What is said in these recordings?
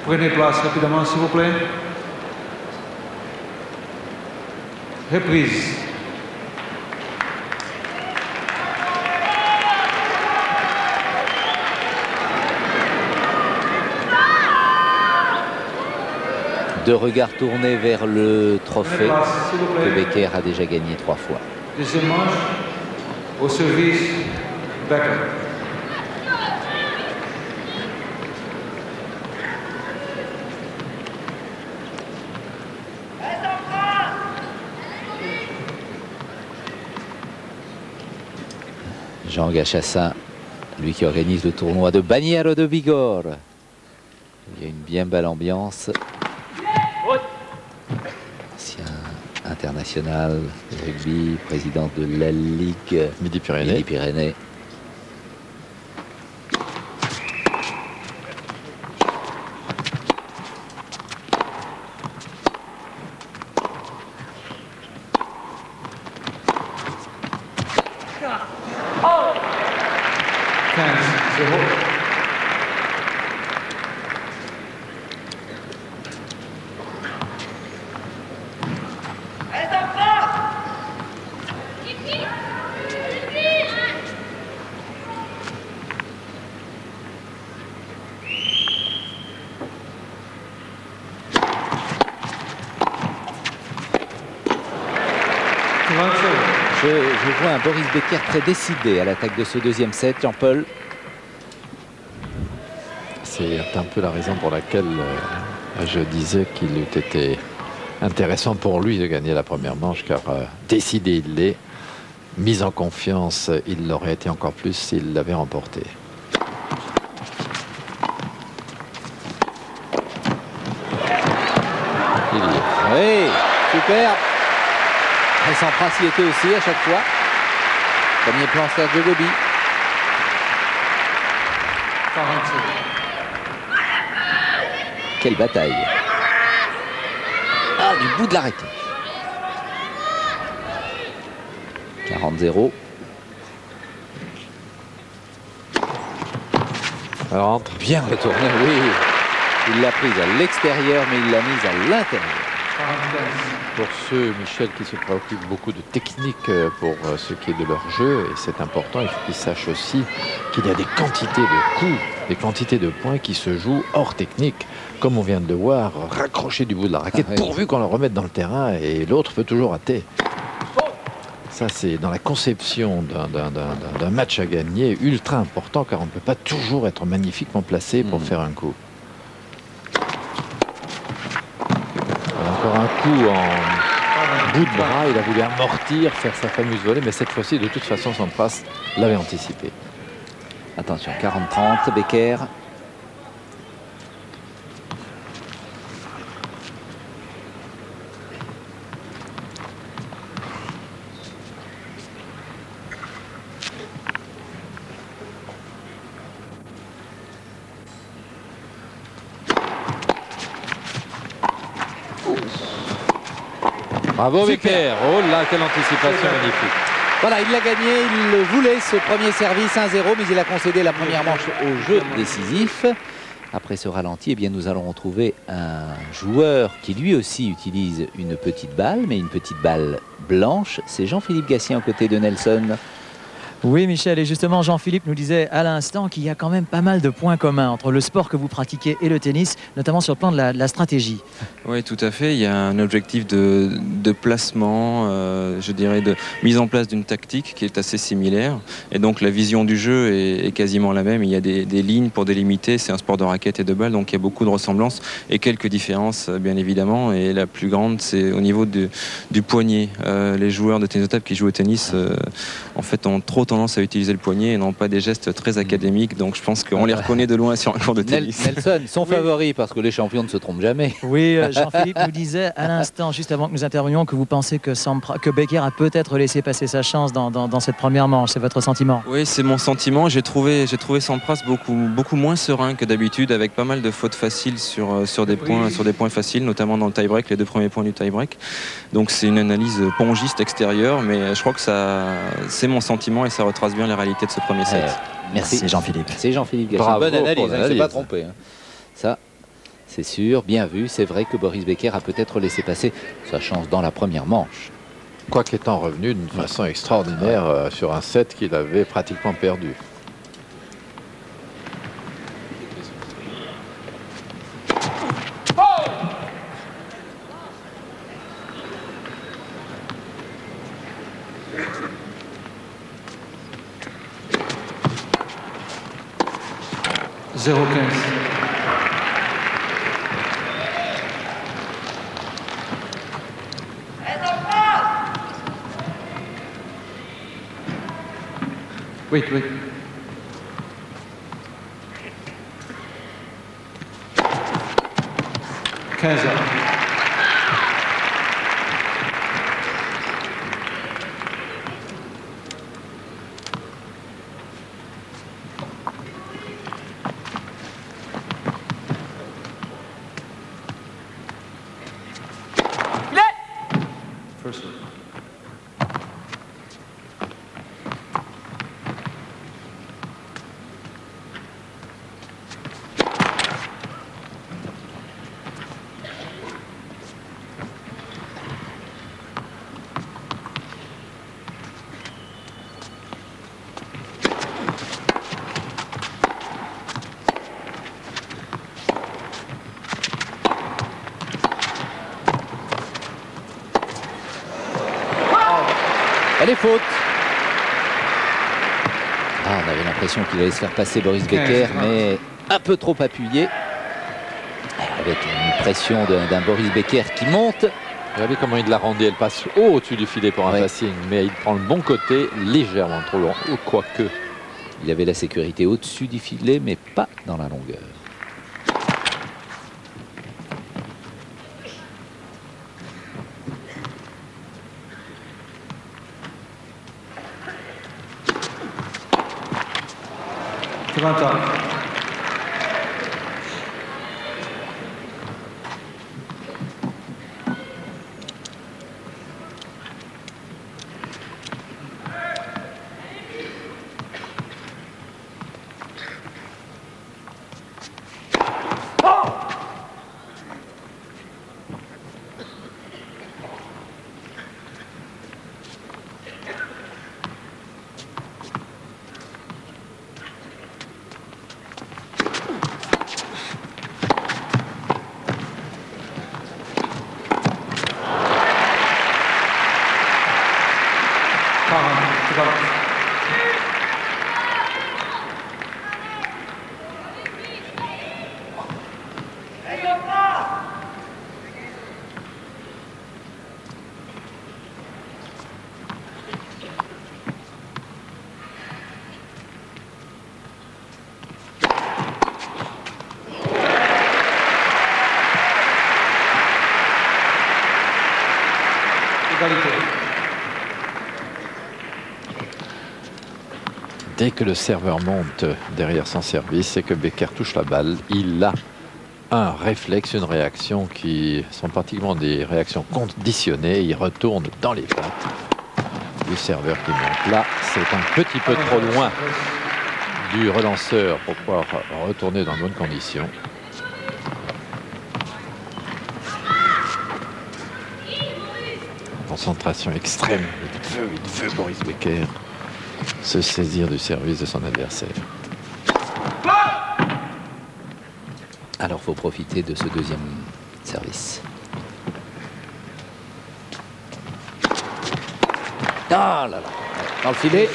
Prenez place rapidement, s'il vous plaît. Reprise. Deux regards tournés vers le trophée que Becker a déjà gagné 3 fois. Deuxième manche, au service, Becker. Jean Gachassin, lui qui organise le tournoi de Bagnères de Bigorre. Il y a une bien belle ambiance. Ancien international de rugby, président de la Ligue Midi-Pyrénées. Je vois un Boris Becker très décidé à l'attaque de ce deuxième set. Jean-Paul. C'est un peu la raison pour laquelle je disais qu'il eût été intéressant pour lui de gagner la première manche, car décidé il l'est, mis en confiance il l'aurait été encore plus s'il l'avait remporté. Oui, super. Et Sampras y était aussi à chaque fois. Premier plan Sergio Gobi. Quelle bataille. Ah, du bout de la raquette. 40-0. Alors entre. Bien retourné, oui. Il l'a prise à l'extérieur, mais il l'a mise à l'intérieur. Pour ceux, Michel, qui se préoccupent beaucoup de technique pour ce qui est de leur jeu, et c'est important, il faut qu'ils sachent aussi qu'il y a des quantités de coups, des quantités de points qui se jouent hors technique, comme on vient de le voir, raccroché du bout de la raquette, pourvu qu'on le remette dans le terrain, et l'autre peut toujours rater. Ça, c'est dans la conception d'un match à gagner, ultra important, car on ne peut pas toujours être magnifiquement placé pour faire un coup. Encore un coup en bout de bras, il a voulu amortir, faire sa fameuse volée, mais cette fois-ci, de toute façon, Sampras l'avait anticipé. Attention, 40-30, Becker. Bravo Becker. Oh là, quelle anticipation magnifique. Voilà, il l'a gagné, il voulait ce premier service 1-0, mais il a concédé la première manche au jeu décisif. Après ce ralenti, eh bien, nous allons retrouver un joueur qui lui aussi utilise une petite balle, mais une petite balle blanche. C'est Jean-Philippe Gatien aux côtés de Nelson. Oui, Michel, et justement, Jean-Philippe nous disait à l'instant qu'il y a quand même pas mal de points communs entre le sport que vous pratiquez et le tennis, notamment sur le plan de la stratégie. Oui, tout à fait. Il y a un objectif de placement, je dirais, de mise en place d'une tactique qui est assez similaire. Et donc, la vision du jeu est quasiment la même. Il y a des lignes pour délimiter. C'est un sport de raquette et de balle, donc il y a beaucoup de ressemblances et quelques différences, bien évidemment. Et la plus grande, c'est au niveau du poignet. Les joueurs de tennis de table qui jouent au tennis, en fait, ont trop tendance à utiliser le poignet et n'ont pas des gestes très académiques, donc je pense qu'on les reconnaît de loin sur un cours de tennis. Nelson, son favori, parce que les champions ne se trompent jamais. Oui, Jean-Philippe nous disait à l'instant, juste avant que nous intervenions, que vous pensez que Becker a peut-être laissé passer sa chance dans cette première manche. C'est votre sentiment? Oui, c'est mon sentiment. J'ai trouvé Sampras beaucoup moins serein que d'habitude, avec pas mal de fautes faciles sur des points faciles, notamment dans le tie-break, les 2 premiers points du tie-break. Donc c'est une analyse pongiste extérieure, mais je crois que c'est mon sentiment et ça retrace bien la réalité de ce premier set. Merci Jean-Philippe. C'est Jean-Philique Gatien. Bonne analyse, il ne s'est pas trompé. Ça, C'est sûr, bien vu. C'est vrai que Boris Becker a peut-être laissé passer sa chance dans la première manche. Quoique étant revenu d'une façon extraordinaire sur un set qu'il avait pratiquement perdu. Wait, wait. 15 ans. First one. Elle est faute. Ah, on avait l'impression qu'il allait se faire passer Boris Becker, mais un peu trop appuyé. Avec une pression d'un Boris Becker qui monte. Regardez comment il l'a rendu. Elle passe au-dessus du filet pour un passing, mais il prend le bon côté, légèrement trop long, quoique. Il avait la sécurité au-dessus du filet, mais pas dans la longueur. Dès que le serveur monte derrière son service et que Becker touche la balle, il a un réflexe, une réaction qui sont pratiquement des réactions conditionnées. Il retourne dans les pattes du serveur qui monte. Là, c'est un petit peu trop loin du relanceur pour pouvoir retourner dans de bonnes conditions. Concentration extrême. Il veut Boris Becker se saisir du service de son adversaire. Alors, il faut profiter de ce deuxième service. Ah là là, dans le filet.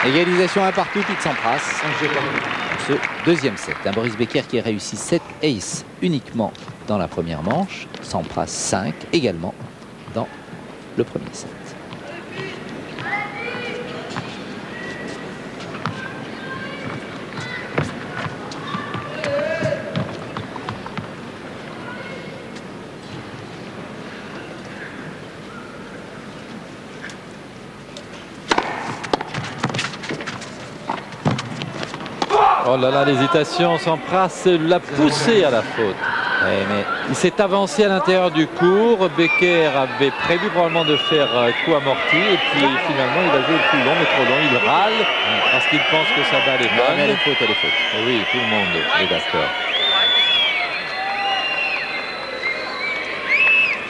Égalisation un partout, Pete Sampras. Ce deuxième set. Un Boris Becker qui a réussi 7 aces uniquement dans la première manche. Sampras 5 également dans le premier set. Oh là là, l'hésitation, Sampras l'a poussé à la faute. Ouais, mais il s'est avancé à l'intérieur du court. Becker avait prévu probablement de faire coup amorti. Et puis finalement, il a joué le plus long, mais trop long. Il râle parce qu'il pense que sa balle est bonne. mais elle est faute, elle est faute. Oui, tout le monde est d'accord.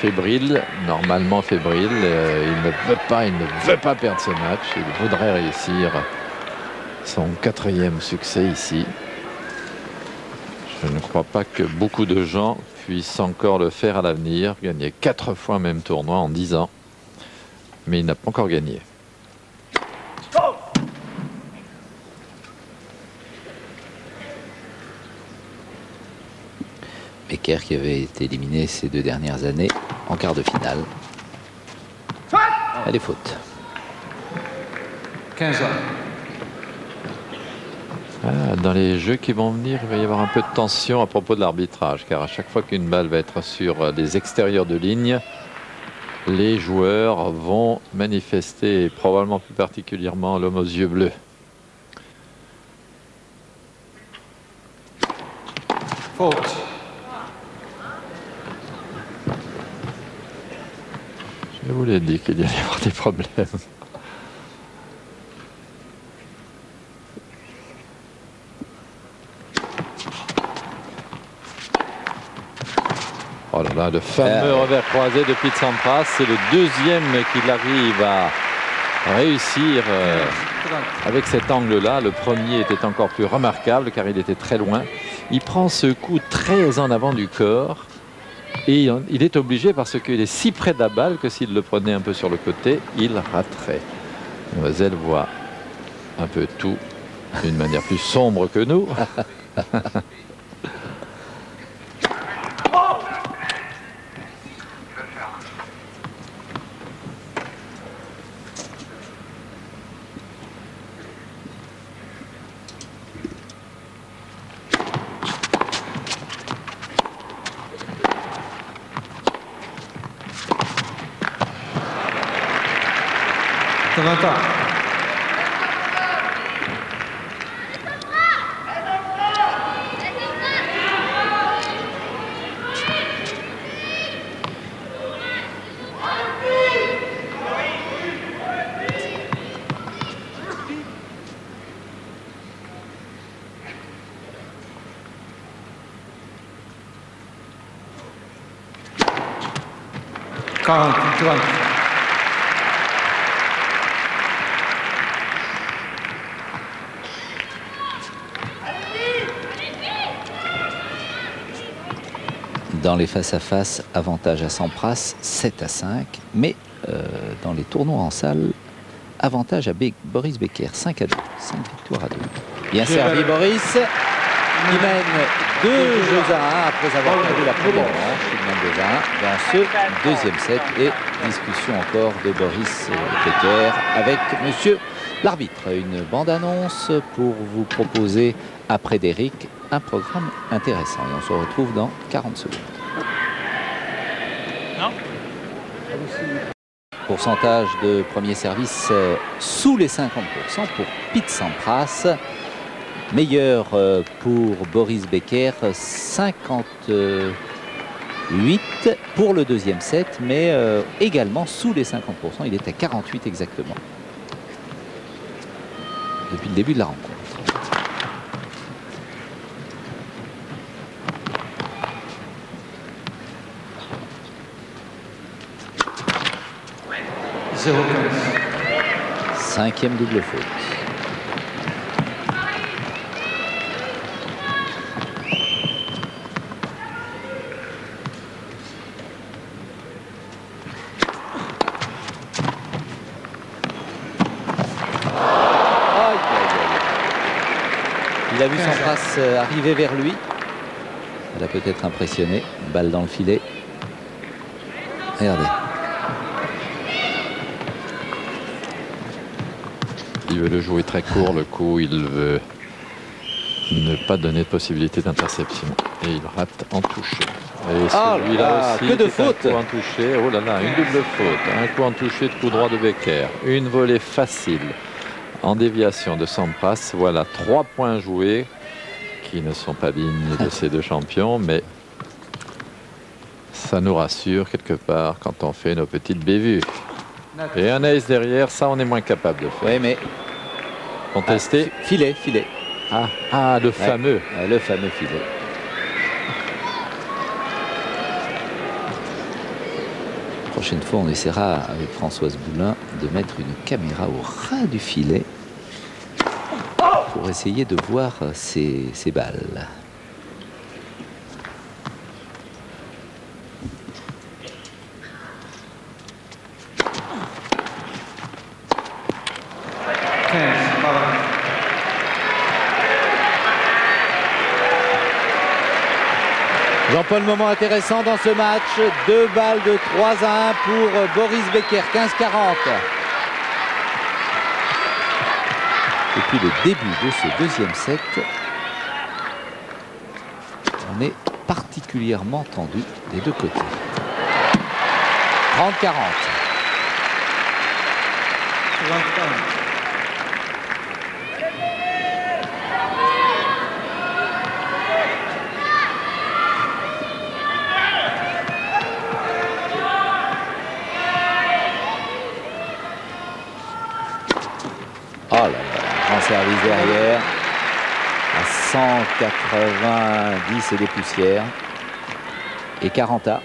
fébrile, normalement fébrile. Il ne veut pas perdre ce match. Il voudrait réussir son 4e succès ici. Je ne crois pas que beaucoup de gens puissent encore le faire à l'avenir. Gagner 4 fois le même tournoi en 10 ans. Mais il n'a pas encore gagné. Becker qui avait été éliminé ces 2 dernières années en quart de finale. Elle est faute. 15 ans. Dans les jeux qui vont venir, il va y avoir un peu de tension à propos de l'arbitrage, car à chaque fois qu'une balle va être sur les extérieurs de ligne, les joueurs vont manifester, et probablement plus particulièrement l'homme aux yeux bleus. Faute. Je vous l'ai dit qu'il y allait y avoir des problèmes. Oh là là, le fameux revers croisé de Pete Sampras, c'est le 2e qu'il arrive à réussir avec cet angle-là. Le premier était encore plus remarquable car il était très loin. Il prend ce coup très en avant du corps et il est obligé parce qu'il est si près de la balle que s'il le prenait un peu sur le côté, il raterait. Demoiselle voit un peu tout d'une manière plus sombre que nous. Dans les face-à-face, avantage à Sampras, 7-5. Mais dans les tournois en salle, avantage à Boris Becker, 5-2. 5 victoires à 2. Bien servi Boris, qui mène 2 jeux à 1 après avoir perdu la première manche. Il mène 2 à 1 dans ce deuxième set. Et discussion encore de Boris Becker avec monsieur l'arbitre. Une bande-annonce pour vous proposer, après d'Eric, un programme intéressant. Et on se retrouve dans 40 secondes. Non. Pourcentage de premier service sous les 50% pour Pete Sampras. Meilleur pour Boris Becker, 58 pour le deuxième set, mais également sous les 50%. Il est à 48 exactement depuis le début de la rencontre. Cinquième double faute. Il a vu Sampras arriver vers lui. Elle a peut-être impressionné. Balle dans le filet. Regardez. Il veut le jouer très court, le coup. Il veut ne pas donner de possibilité d'interception. Et il rate en touché. Et celui-là aussi, que de fautes. Un coup en touché. Oh là là, une double faute. Un coup en touché de coup droit de Becker. Une volée facile en déviation de Sampras. Voilà 3 points joués qui ne sont pas dignes de ces deux champions, mais ça nous rassure quelque part quand on fait nos petites bévues. Et un ace derrière, ça on est moins capable de faire. Oui, mais contester. Filet. Le fameux. Le fameux filet. Prochaine fois, on essaiera avec Françoise Boulin de mettre une caméra au ras du filet pour essayer de voir ces balles. Jean-Paul, moment intéressant dans ce match. 2 balles de 3-1 pour Boris Becker, 15-40. Depuis le début de ce deuxième set, on est particulièrement tendu des deux côtés. 30-40. Oh là là, grand service derrière à 190 et des poussières et 40 A.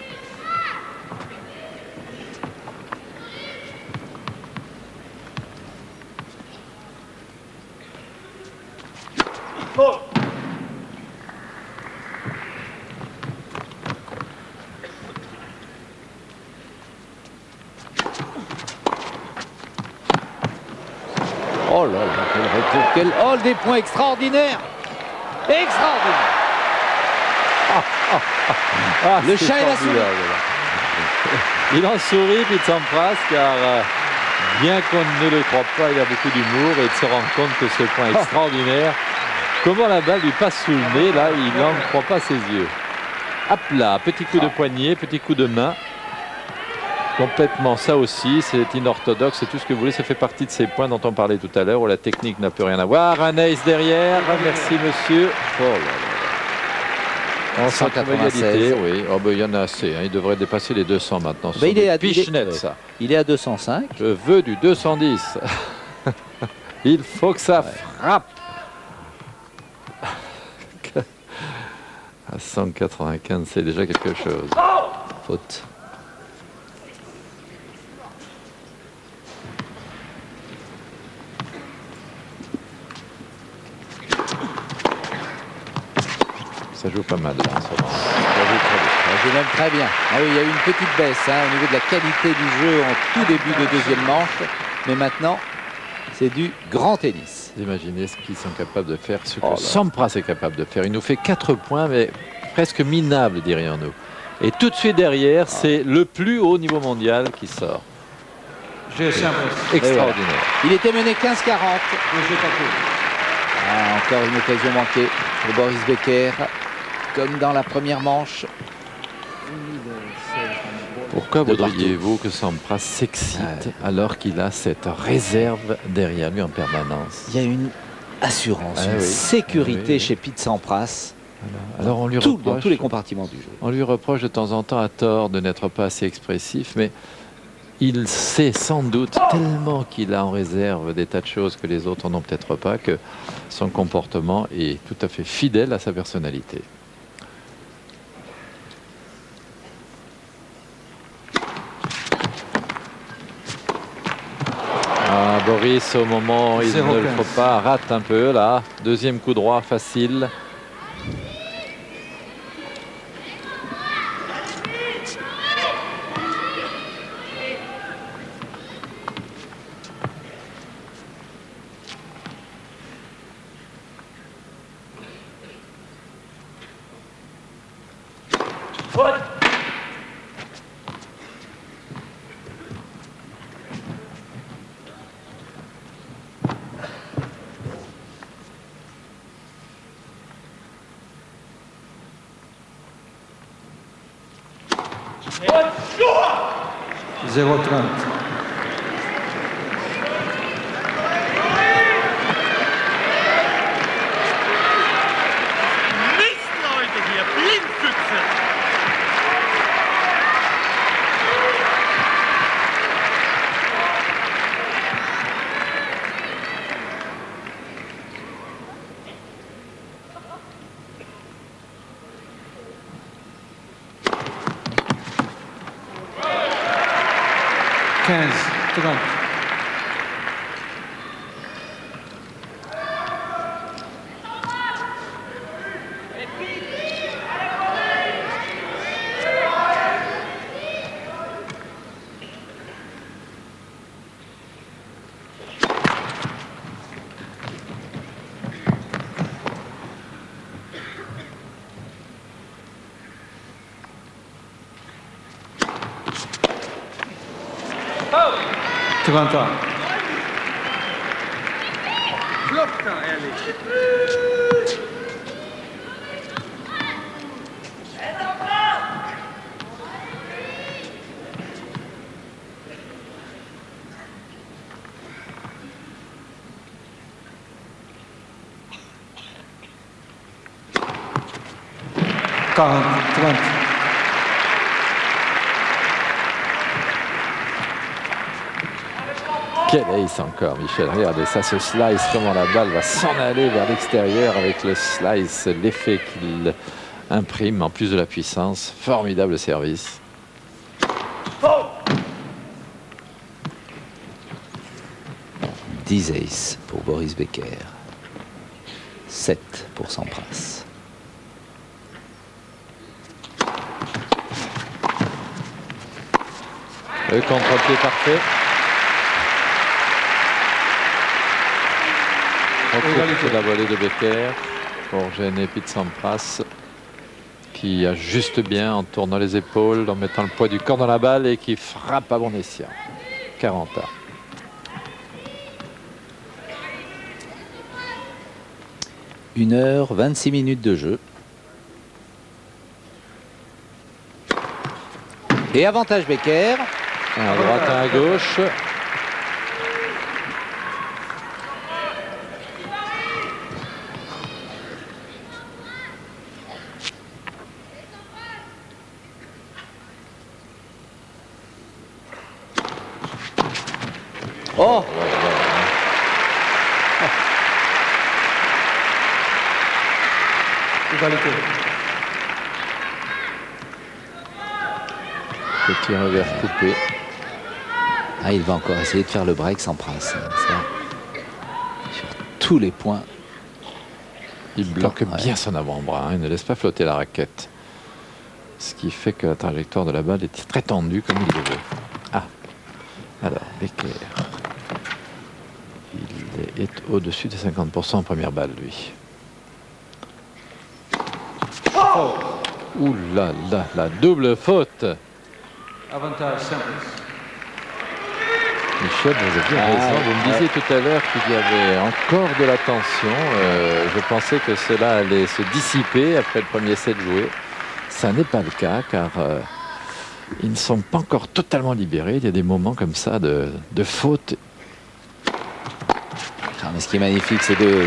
Oh là là, quel retour, quel hall, des points extraordinaires. Extraordinaire. Le chat et la souris. Il en sourit, puis il s'embrasse, car bien qu'on ne le croit pas, il a beaucoup d'humour et il se rend compte que ce point extraordinaire, comment la balle lui passe sous le nez, là, il n'en croit pas ses yeux. Hop là, petit coup de poignet, petit coup de main. Complètement, ça aussi, c'est inorthodoxe, c'est tout ce que vous voulez, ça fait partie de ces points dont on parlait tout à l'heure, où la technique n'a plus rien à voir. Un ace derrière, merci monsieur. Oh là là. On sent 196. oui. Oh ben, il y en a assez, hein. Il devrait dépasser les 200 maintenant. Ben, il est à Pichenette, ça. Il est à 205. Je veux du 210. Il faut que ça frappe. À 195, c'est déjà quelque chose. Faute. Ça joue pas mal là, en ce moment. Ça joue même très bien. Ah oui, il y a eu une petite baisse au niveau de la qualité du jeu en tout début de deuxième manche. Mais maintenant, c'est du grand tennis. Vous imaginez ce qu'ils sont capables de faire, ce que Oh là. Sampras est capable de faire. Il nous fait 4 points, mais presque minables, dirions-nous. Et tout de suite derrière, c'est le plus haut niveau mondial qui sort. Extraordinaire. Il était mené 15-40. Encore une occasion manquée pour Boris Becker, comme dans la première manche. Pourquoi De voudriez-vous que Sampras s'excite alors qu'il a cette réserve derrière lui en permanence? Il y a une assurance, Ah une oui. sécurité Ah oui. chez Pete Sampras. Alors on lui Dans reproche, tous les compartiments du jeu. on lui reproche de temps en temps à tort de n'être pas assez expressif, mais il sait sans doute tellement qu'il a en réserve des tas de choses que les autres n'ont peut-être pas, que son comportement est tout à fait fidèle à sa personnalité. Ah, Boris, au moment où il 0-15. ne le faut pas, rate un peu là. Deuxième coup droit facile. Zéro 30. Mist, Leute, hier, Blindfüchse! 15, 30. Trente-un. Vluchten, ehrlich. Quarante, 30. Quel ace encore, Michel. Regardez ça, ce slice, comment la balle va s'en aller vers l'extérieur avec le slice, l'effet qu'il imprime en plus de la puissance. Formidable service. 10 aces pour Boris Becker. 7 pour Sampras. Le contre-pied parfait. C'est la volée de Becker pour gêner Pete Sampras qui ajuste bien en tournant les épaules, en mettant le poids du corps dans la balle et qui frappe à bon escient. 40 ans. Une heure, 26 minutes de jeu. Et avantage Becker. Un à droite, un à gauche. Oh! Égalité. Petit revers coupé. Ah, il va encore essayer de faire le break Sampras. Ça, sur tous les points. Il bloque Ouais. bien son avant-bras, hein. Il ne laisse pas flotter la raquette. Ce qui fait que la trajectoire de la balle est très tendue comme il le veut. Ah, alors Becker. Il est au-dessus des 50% en première balle, lui. Ouh là là, la double faute. Avantage simple. Michel, vous avez raison. Vous me disiez tout à l'heure qu'il y avait encore de la tension. Je pensais que cela allait se dissiper après le premier set joué. Ça n'est pas le cas car ils ne sont pas encore totalement libérés. Il y a des moments comme ça de faute. Ah, mais ce qui est magnifique, c'est de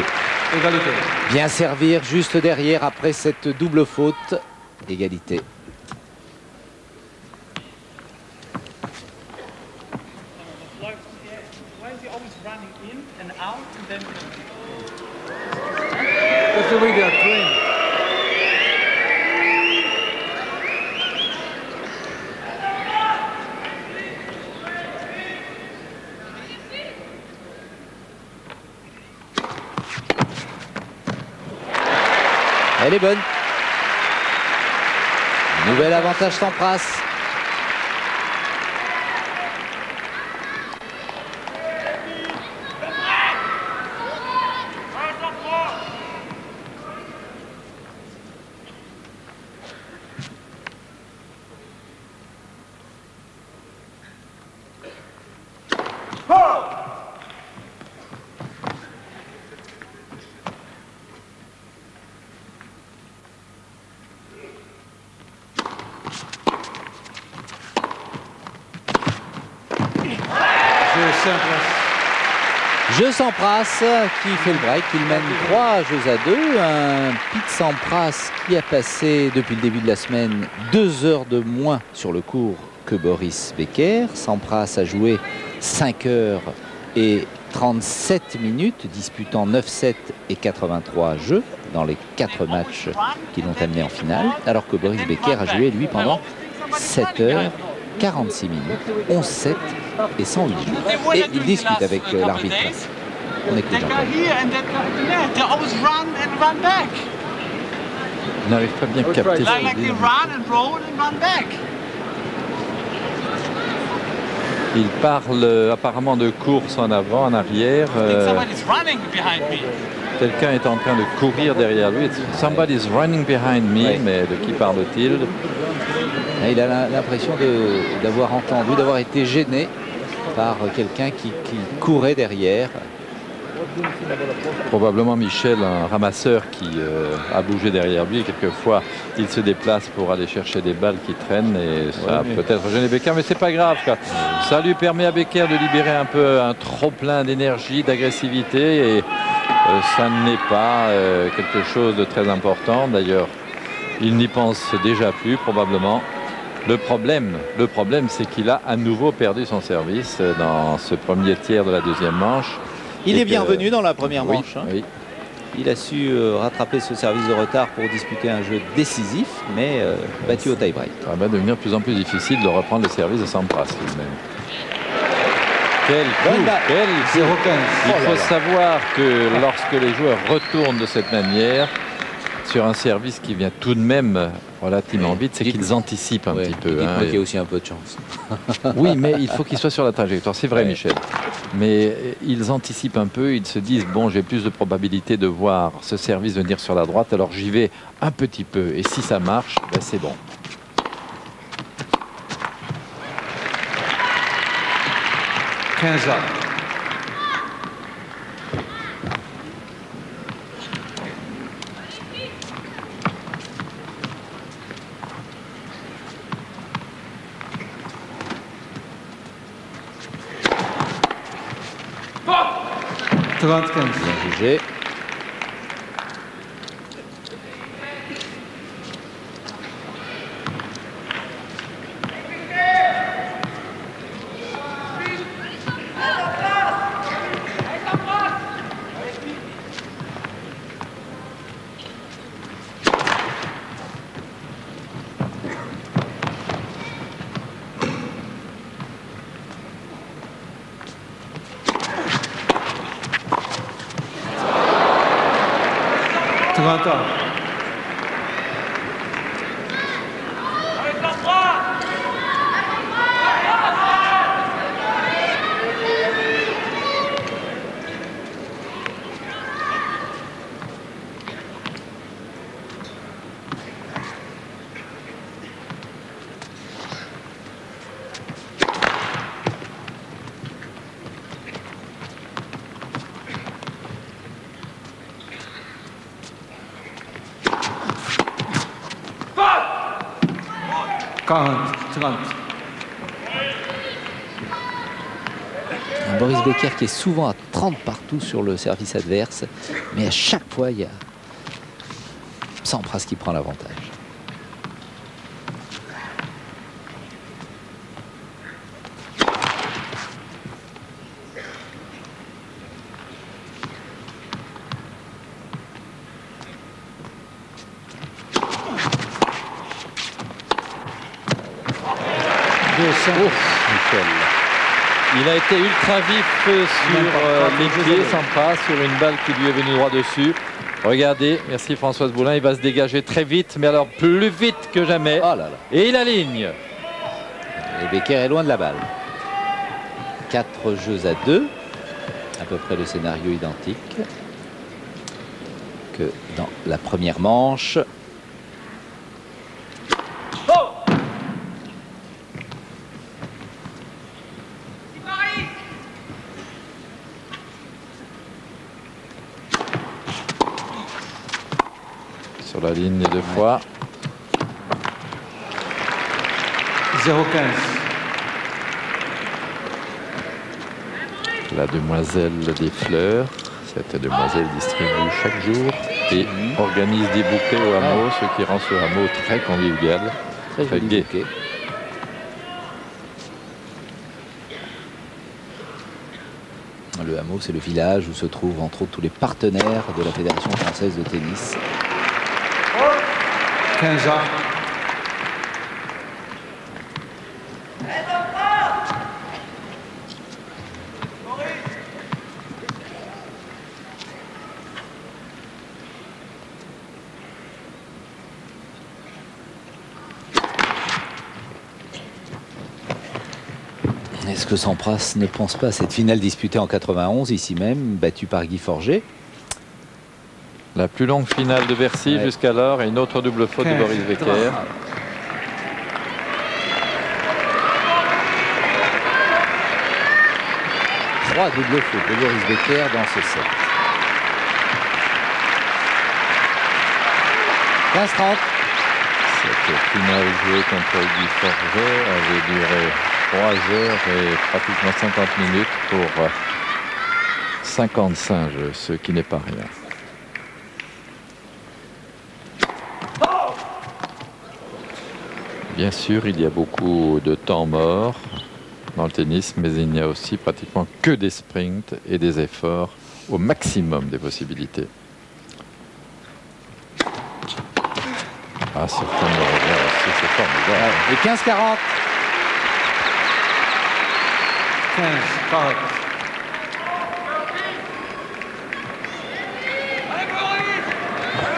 Égalité. bien servir juste derrière après cette double faute. Égalité. Why is he always running in and out and then... That's the way they are trained. Elle est bonne. Nouvel avantage Sampras. Jeu Sampras qui fait le break, il mène 3 jeux à 2. Un Pete Sampras qui a passé depuis le début de la semaine 2 heures de moins sur le court que Boris Becker. Sampras a joué 5 heures et 37 minutes, disputant 9-7 et 83 jeux dans les 4 matchs qui l'ont amené en finale, alors que Boris Becker a joué lui pendant 7 heures 46 minutes, 11-7 et 108 jours. Et il discute avec l'arbitre. On écoute That Jean-Paul. guy here and that guy there, they always run and run back. Il n'arrive pas bien à capter ce Like qu'il they dit. run and roll and run back. Il parle apparemment de course en avant, en arrière. I think somebody's running behind me. Quelqu'un est en train de courir derrière lui. Somebody's running behind me, Ouais. mais de qui parle-t-il? Et il a l'impression d'avoir entendu, d'avoir été gêné par quelqu'un qui courait derrière. Probablement Michel, un ramasseur qui a bougé derrière lui. Quelquefois, il se déplace pour aller chercher des balles qui traînent et ça a peut-être gêné Becker, mais c'est pas grave. Car ça lui permet à Becker de libérer un peu un trop plein d'énergie, d'agressivité et ça n'est pas quelque chose de très important. D'ailleurs, il n'y pense déjà plus probablement. Le problème c'est qu'il a à nouveau perdu son service dans ce premier tiers de la deuxième manche. Il Et est que- bienvenu dans la première Oui, manche. Hein. oui. Il a su rattraper ce service de retard pour disputer un jeu décisif, mais battu au tie-break. Ça va devenir de plus en plus difficile de reprendre le service de Sampras lui-même. Quel coup, Bonne balle. quel coup. 0-15. Il Oh là faut là. savoir que lorsque les joueurs retournent de cette manière, sur un service qui vient tout de même relativement vite, c'est qu'ils anticipent un Ouais, petit peu. dites-moi hein. qu'il y a aussi un peu de chance. Oui, mais il faut qu'ils soient sur la trajectoire. C'est vrai, Ouais. Michel. Mais ils anticipent un peu. Ils se disent, bon, j'ai plus de probabilité de voir ce service venir sur la droite, alors j'y vais un petit peu. Et si ça marche, ben c'est bon. Quinze. 30-15. Bien jugé. Un Boris Becker qui est souvent à 30 partout sur le service adverse, mais à chaque fois il y a Sampras qui prend l'avantage. Michel. Il a été ultra vif sur les pieds, Sampras, sur une balle qui lui est venue droit dessus. Regardez, merci Françoise Boulin, il va se dégager très vite, mais alors plus vite que jamais. Oh là là. Et il aligne. Et Becker est loin de la balle. 4 jeux à 2, à peu près le scénario identique que dans la première manche. Sur la ligne deux fois. 0-15. La demoiselle des fleurs. Cette demoiselle distribue chaque jour et organise des bouquets au hameau, ce qui rend ce hameau très convivial, Très très joli gai. bouquet. Le hameau, c'est le village où se trouvent entre autres tous les partenaires de la Fédération française de tennis. 15 ans. Est-ce que Sampras ne pense pas à cette finale disputée en 91, ici même, battue par Guy Forget? La plus longue finale de Bercy Ouais. jusqu'alors et une autre double faute de Boris Becker. Trois doubles fautes de Boris Becker dans ce set. 15-30. Cette finale jouée contre Guy Forget avait duré 3 heures et pratiquement 50 minutes pour 55 jeux, ce qui n'est pas rien. Bien sûr, il y a beaucoup de temps mort dans le tennis, mais il n'y a aussi pratiquement que des sprints et des efforts au maximum des possibilités. Ah, ce temps de revers aussi, c'est formidable. Et 15-40. 15, 40.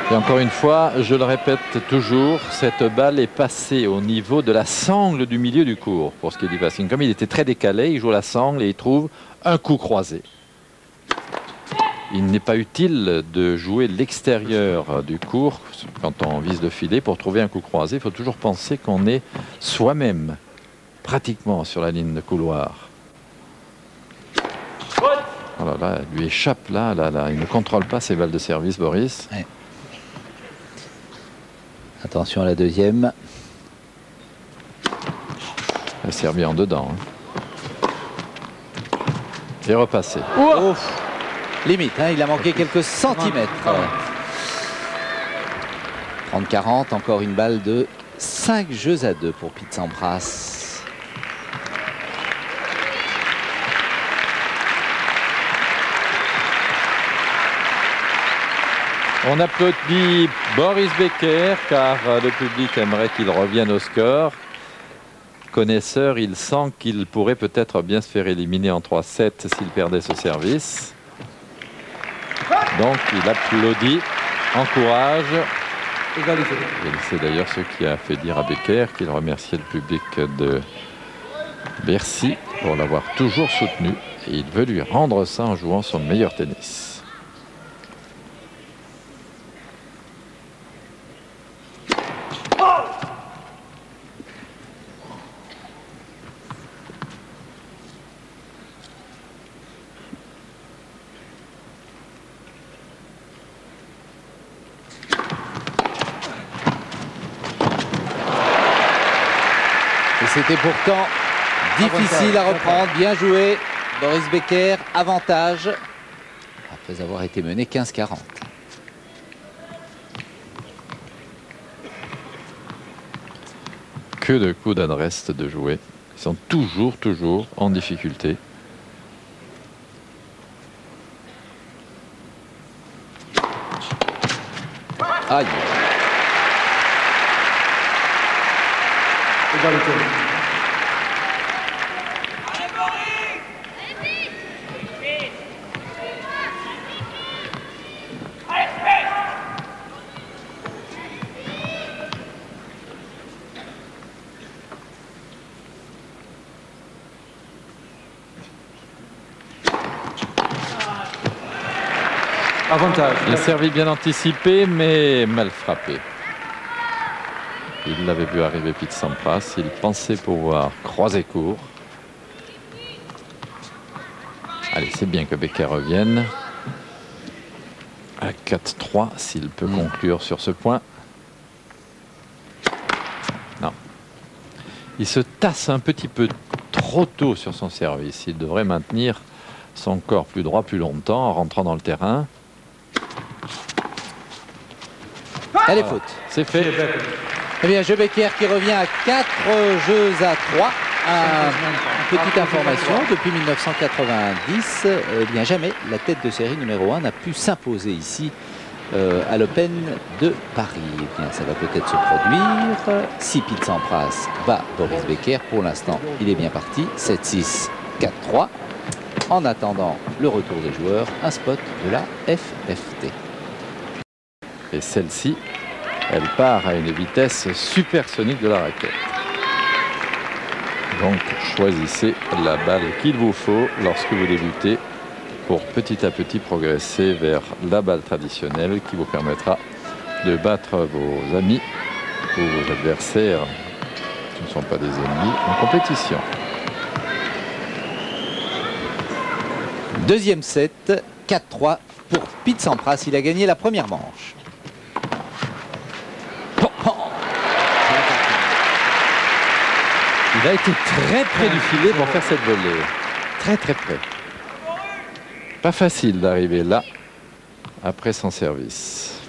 Et encore une fois, je le répète toujours, cette balle est passée au niveau de la sangle du milieu du court pour ce qui est du passing. Comme il était très décalé, il joue la sangle et il trouve un coup croisé. Il n'est pas utile de jouer l'extérieur du court quand on vise le filet pour trouver un coup croisé. Il faut toujours penser qu'on est soi-même pratiquement sur la ligne de couloir. Oh là là, il lui échappe là, il ne contrôle pas ses balles de service, Boris. Ouais. Attention à la deuxième. Il a servi en dedans. Et repassé. Oh, limite, hein, il a manqué quelques centimètres. 30-40, encore une balle de 5 jeux à 2 pour Pete Sampras. On applaudit Boris Becker car le public aimerait qu'il revienne au score. Connaisseur, il sent qu'il pourrait peut-être bien se faire éliminer en 3-7 s'il perdait ce service. Donc il applaudit, encourage. Égalité. Et c'est d'ailleurs ce qui a fait dire à Becker qu'il remerciait le public de Bercy pour l'avoir toujours soutenu. Et il veut lui rendre ça en jouant son meilleur tennis. Et c'était pourtant difficile à reprendre. Bien joué, Boris Becker. Avantage après avoir été mené 15-40. Que de coups d'adresse de jouer. Ils sont toujours en difficulté. Aïe. Égalité. Avantage. Il a servi bien anticipé, mais mal frappé. Il l'avait vu arriver Pete Sampras. Il pensait pouvoir croiser court. Allez, c'est bien que Becker revienne. À 4-3, s'il peut conclure sur ce point. Non. Il se tasse un petit peu trop tôt sur son service. Il devrait maintenir son corps plus droit plus longtemps en rentrant dans le terrain. Elle est faute. C'est fait. Eh bien, jeu Becker qui revient à 4 jeux à 3. Une petite information, depuis 1990, eh bien, jamais la tête de série numéro 1 n'a pu s'imposer ici à l'Open de Paris. Eh bien, ça va peut-être se produire si Pete Sampras bat Boris Becker. Pour l'instant, il est bien parti. 7-6, 4-3. En attendant le retour des joueurs, un spot de la FFT. Et celle-ci, elle part à une vitesse supersonique de la raquette. Donc choisissez la balle qu'il vous faut lorsque vous débutez pour petit à petit progresser vers la balle traditionnelle qui vous permettra de battre vos amis ou vos adversaires qui ne sont pas des ennemis en compétition. Deuxième set, 4-3 pour Pete Sampras. Il a gagné la première manche. Il a été très près du filet pour faire cette volée. Très très près. Pas facile d'arriver là après son service.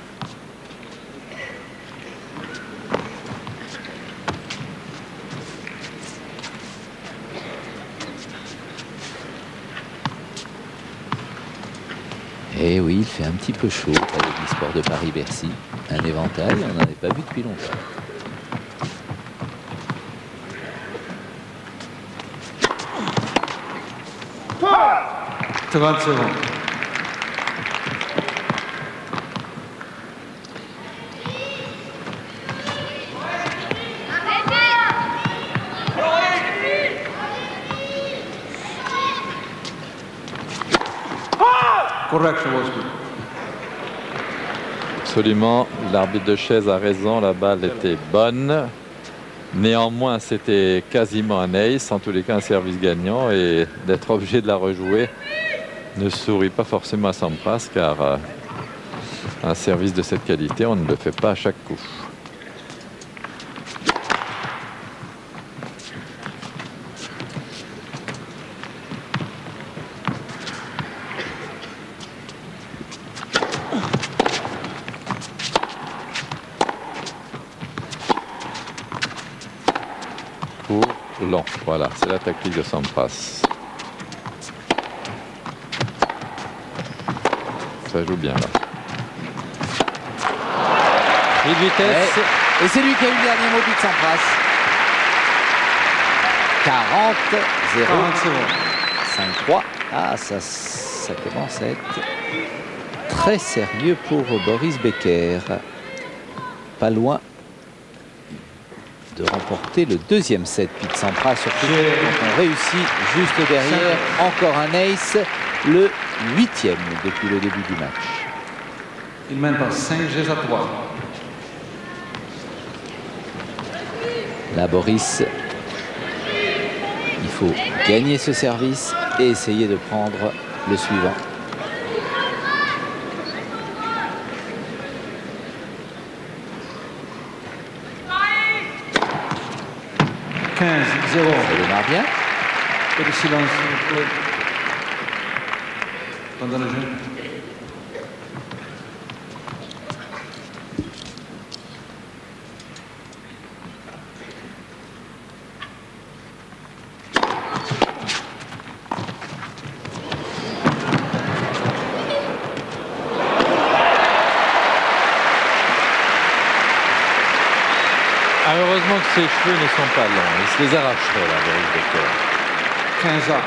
Et oui, il fait un petit peu chaud avec les sports de Paris-Bercy. Un éventail, on n'en avait pas vu depuis longtemps. Trente secondes. Correction, Wolski. Absolument, l'arbitre de chaise a raison, la balle était bonne. Néanmoins, c'était quasiment un ace, en tous les cas un service gagnant, et d'être obligé de la rejouer ne sourit pas forcément à Sampras, car un service de cette qualité, on ne le fait pas à chaque coup. Long, voilà, c'est la tactique de Sampras. Ça joue bien là. Et de vitesse. Et c'est lui qui a eu le dernier mot, Pete Sampras. 40-0. 40 secondes. 5-3. Ah, ça commence à être très sérieux pour Boris Becker. Pas loin de remporter le deuxième set. Pete Sampras, surtout quand on réussit juste derrière. Encore un ace, le 8e depuis le début du match. Il mène par 5 jeux à 3. Là, Boris, il faut gagner ce service et essayer de prendre le suivant. Ça démarre bien. Peu de silence pendant le jeu. Ah, heureusement que ses cheveux ne sont pas longs. Il se les arracherait là, Boris Becker. 15 ans.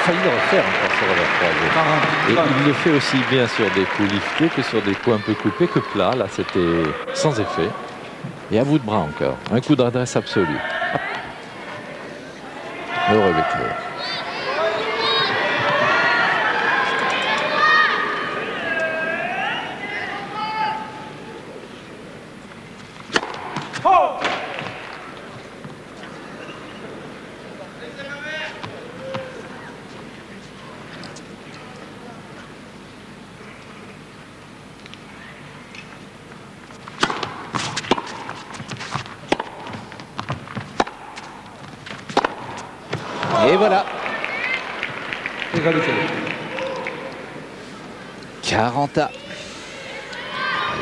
failli le refaire encore sur revers croisé. Et 40. il le fait aussi bien sur des coups liftés que sur des coups un peu coupés que plats. Là, c'était sans effet. Et à bout de bras encore. Un coup d'adresse absolu. Hop. Heureux Becker. Et voilà. Égalité. 40 à.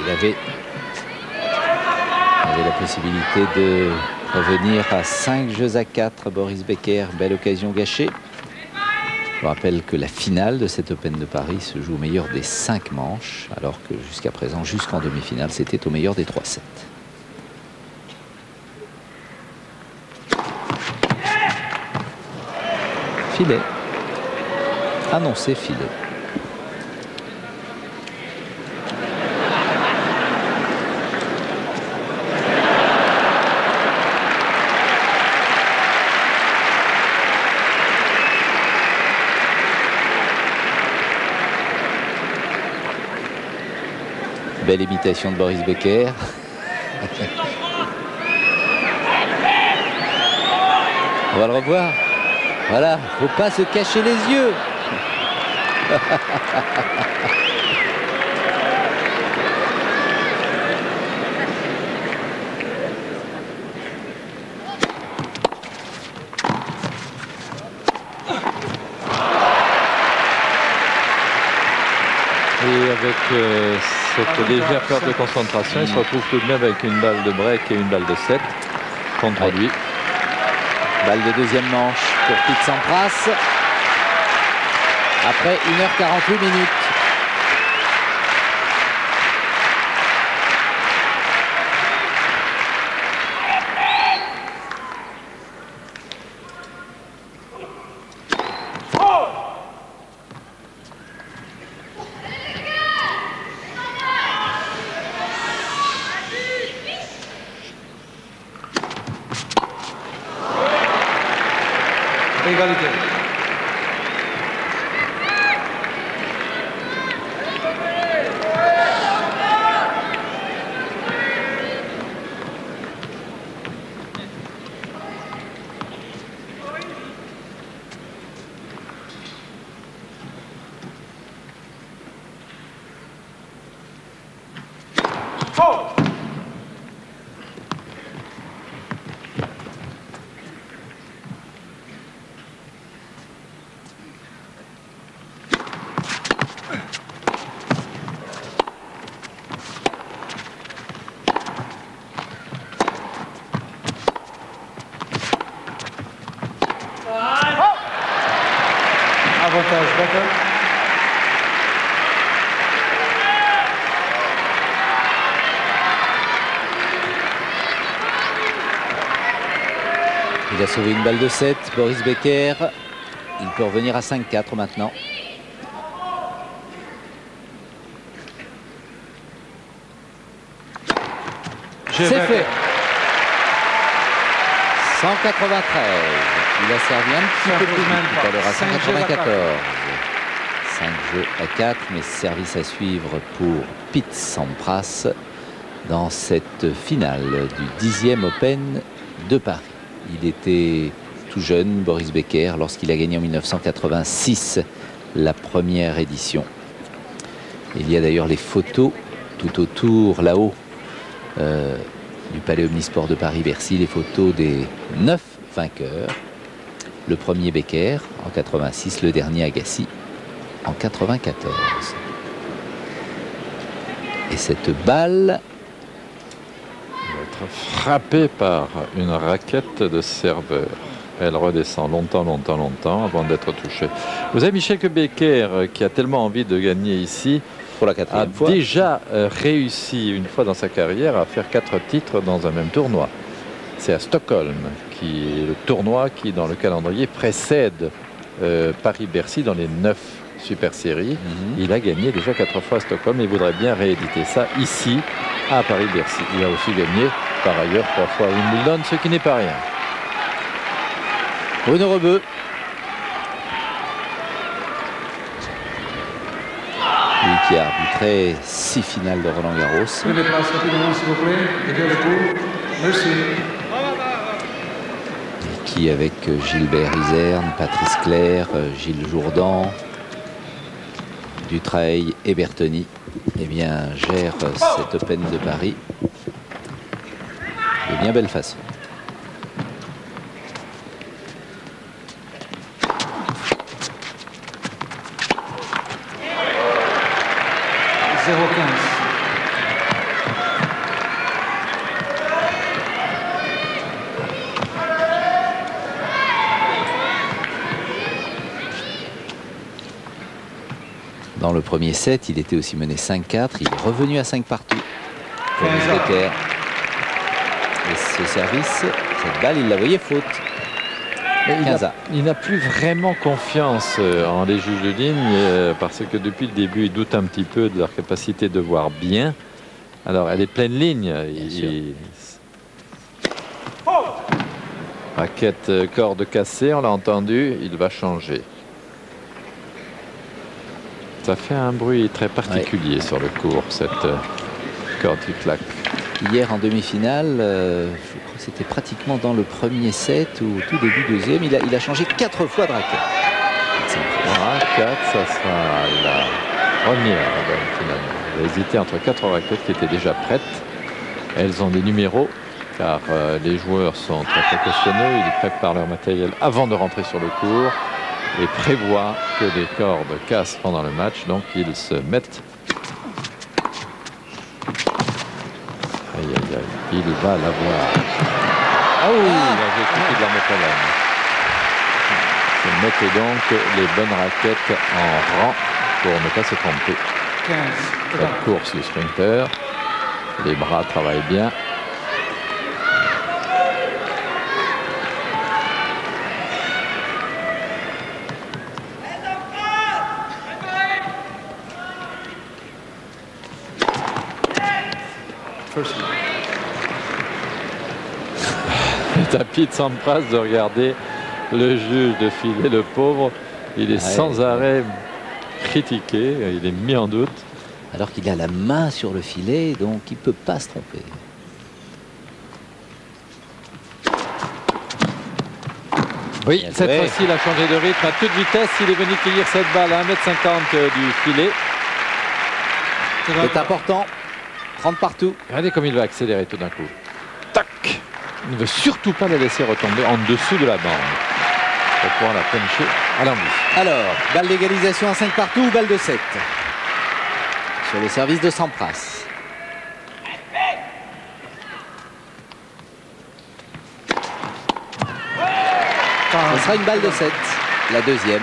Il avait la possibilité de revenir à 5 jeux à 4. Boris Becker, belle occasion gâchée. Je vous rappelle que la finale de cet Open de Paris se joue au meilleur des 5 manches, alors que jusqu'à présent, jusqu'en demi-finale, c'était au meilleur des 3 sets. Filet. Annoncé filet. Belle imitation de Boris Becker. On va le revoir. Voilà, faut pas se cacher les yeux. Et avec cette légère perte de concentration, il se retrouve tout de même avec une balle de break et une balle de 7 contre lui. Balle de deuxième manche pour Pete Sampras. Après 1h48 minutes. Égalité. Avantage Becker. Il a sauvé une balle de 7, Boris Becker. Il peut revenir à 5-4 maintenant. C'est fait. 193. Il a servi un petit peu plus vite tout à l'heure à 194. 5 jeux à 4, mais service à suivre pour Pete Sampras dans cette finale du 10e Open de Paris. Il était tout jeune, Boris Becker, lorsqu'il a gagné en 1986 la première édition. Il y a d'ailleurs les photos tout autour, là-haut, du Palais Omnisport de Paris-Bercy, les photos des 9 vainqueurs. Le premier Becker en 86, le dernier Agassi en 94. Et cette balle va être frappée par une raquette de serveur. Elle redescend longtemps, longtemps, longtemps avant d'être touchée. Vous avez Michel que Becker, qui a tellement envie de gagner ici, pour la a 4e fois. déjà réussi une fois dans sa carrière à faire 4 titres dans un même tournoi. C'est à Stockholm, qui est le tournoi qui, dans le calendrier, précède Paris-Bercy dans les 9 Super Séries. Il a gagné déjà 4 fois à Stockholm et il voudrait bien rééditer ça ici à Paris-Bercy. Il a aussi gagné par ailleurs 3 fois à Wimbledon, ce qui n'est pas rien. Bruno Rebeu. Lui qui a arbitré 6 finales de Roland Garros. Prenez place rapidement, s'il vous plaît. Et bien le coup. Merci. Et qui, avec Gilbert Iserne, Patrice Clerc, Gilles Jourdan, Dutreil et Bertoni, eh bien, gère cet Open de Paris de bien belle façon. Dans le premier set, il était aussi mené 5-4. Il est revenu à 5 partout pour Becker. Et ce service, cette balle, il la voyait faute. Il n'a plus vraiment confiance en les juges de ligne parce que depuis le début, il doute un petit peu de leur capacité de voir bien. Alors, elle est pleine ligne. Raquette, corde cassée, on l'a entendu. Il va changer. Ça fait un bruit très particulier sur le court, cette corde qui claque. Hier en demi-finale, je crois que c'était pratiquement dans le premier set ou au tout début deuxième, il a changé 4 fois de raquette. Voilà, 4, ça sera la première finalement. Il a hésité entre 4 raquettes qui étaient déjà prêtes. Elles ont des numéros car les joueurs sont très précautionneux, ils préparent leur matériel avant de rentrer sur le court et prévoient que les cordes cassent pendant le match, donc ils se mettent. Aïe aïe aïe, il va l'avoir. Ah oui, il a exécuté de la métalane. Ils mettent donc les bonnes raquettes en rang pour ne pas se tromper. La course du sprinter, les bras travaillent bien. Le tapis de Sampras de regarder le juge de filer, le pauvre, il est sans arrêt critiqué, il est mis en doute. Alors qu'il a la main sur le filet, donc il ne peut pas se tromper. Oui, cette fois-ci, il a changé de rythme à toute vitesse. Il est venu cueillir cette balle à 1,50 m du filet. C'est important. 30 partout. Regardez comme il va accélérer tout d'un coup. Tac! Il ne veut surtout pas la laisser retomber en dessous de la bande pour pouvoir la puncher à l'envie. Alors, balle d'égalisation à 5 partout ou balle de 7 sur le service de Sampras. Ce sera une balle de 7, la deuxième.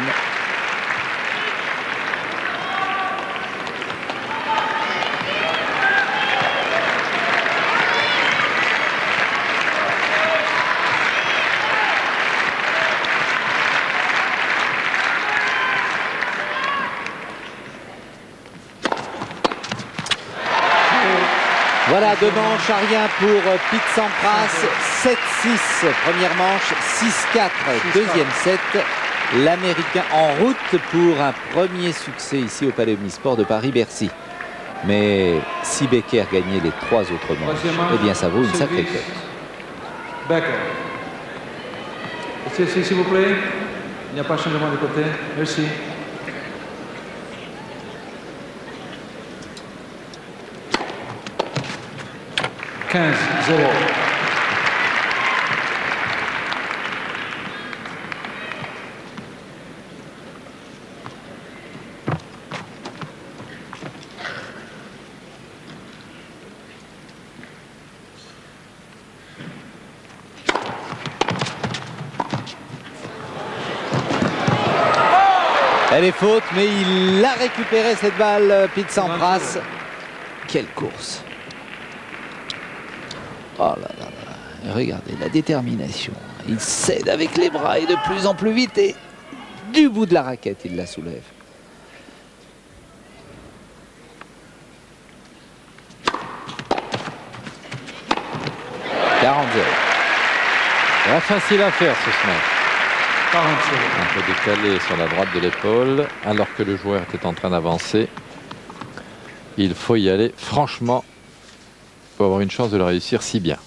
Voilà, deux manches à rien pour Pete Sampras. 7-6, première manche, 6-4, deuxième set. L'Américain en route pour un premier succès ici au Palais Omnisport de Paris-Bercy. Mais si Becker gagnait les 3 autres manches, eh bien ça vaut une sacrée cote. Becker. S'il vous plaît, il n'y a pas de changement de côté. Merci. « 15-0 ». Elle est faute, mais il a récupéré cette balle, Pete Sampras. Quelle course! Oh là là là, regardez la détermination. Il cède avec les bras et de plus en plus vite. Et du bout de la raquette, il la soulève. Très facile à faire ce smash. 40-0. Un peu décalé sur la droite de l'épaule, alors que le joueur était en train d'avancer. Il faut y aller franchement pour avoir une chance de le réussir si bien.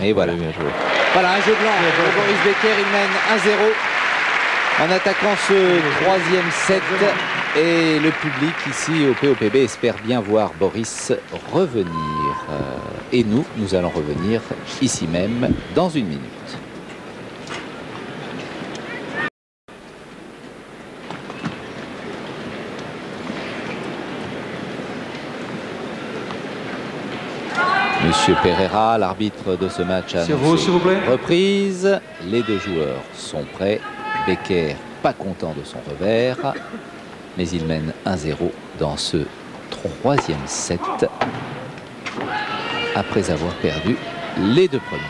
Et voilà. Bien joué. Voilà, un jeu blanc pour Boris Becker. Il mène 1-0 en attaquant ce troisième set. Et le public ici au POPB espère bien voir Boris revenir. Et nous allons revenir ici même dans une minute. Monsieur Pereira, l'arbitre de ce match, a C'est vous, s'il vous plaît. reprise. Les deux joueurs sont prêts. Becker, pas content de son revers, mais il mène 1-0 dans ce troisième set, après avoir perdu les deux premiers.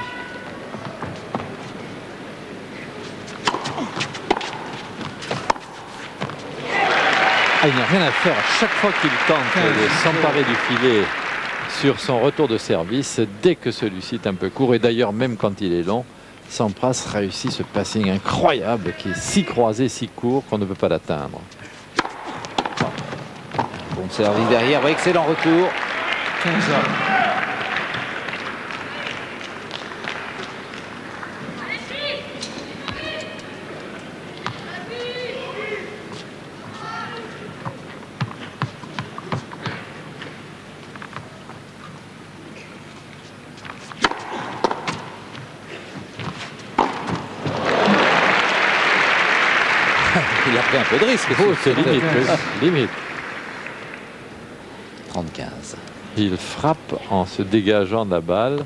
Il n'y a rien à faire. À chaque fois qu'il tente de s'emparer du filet sur son retour de service, dès que celui-ci est un peu court, et d'ailleurs même quand il est long, Sampras réussit ce passing incroyable qui est si croisé, si court qu'on ne peut pas l'atteindre. Bon service derrière, excellent retour. 15-0. Il a pris un peu de risque. Oh, c'est limite, limite. 30-15. Il frappe en se dégageant de la balle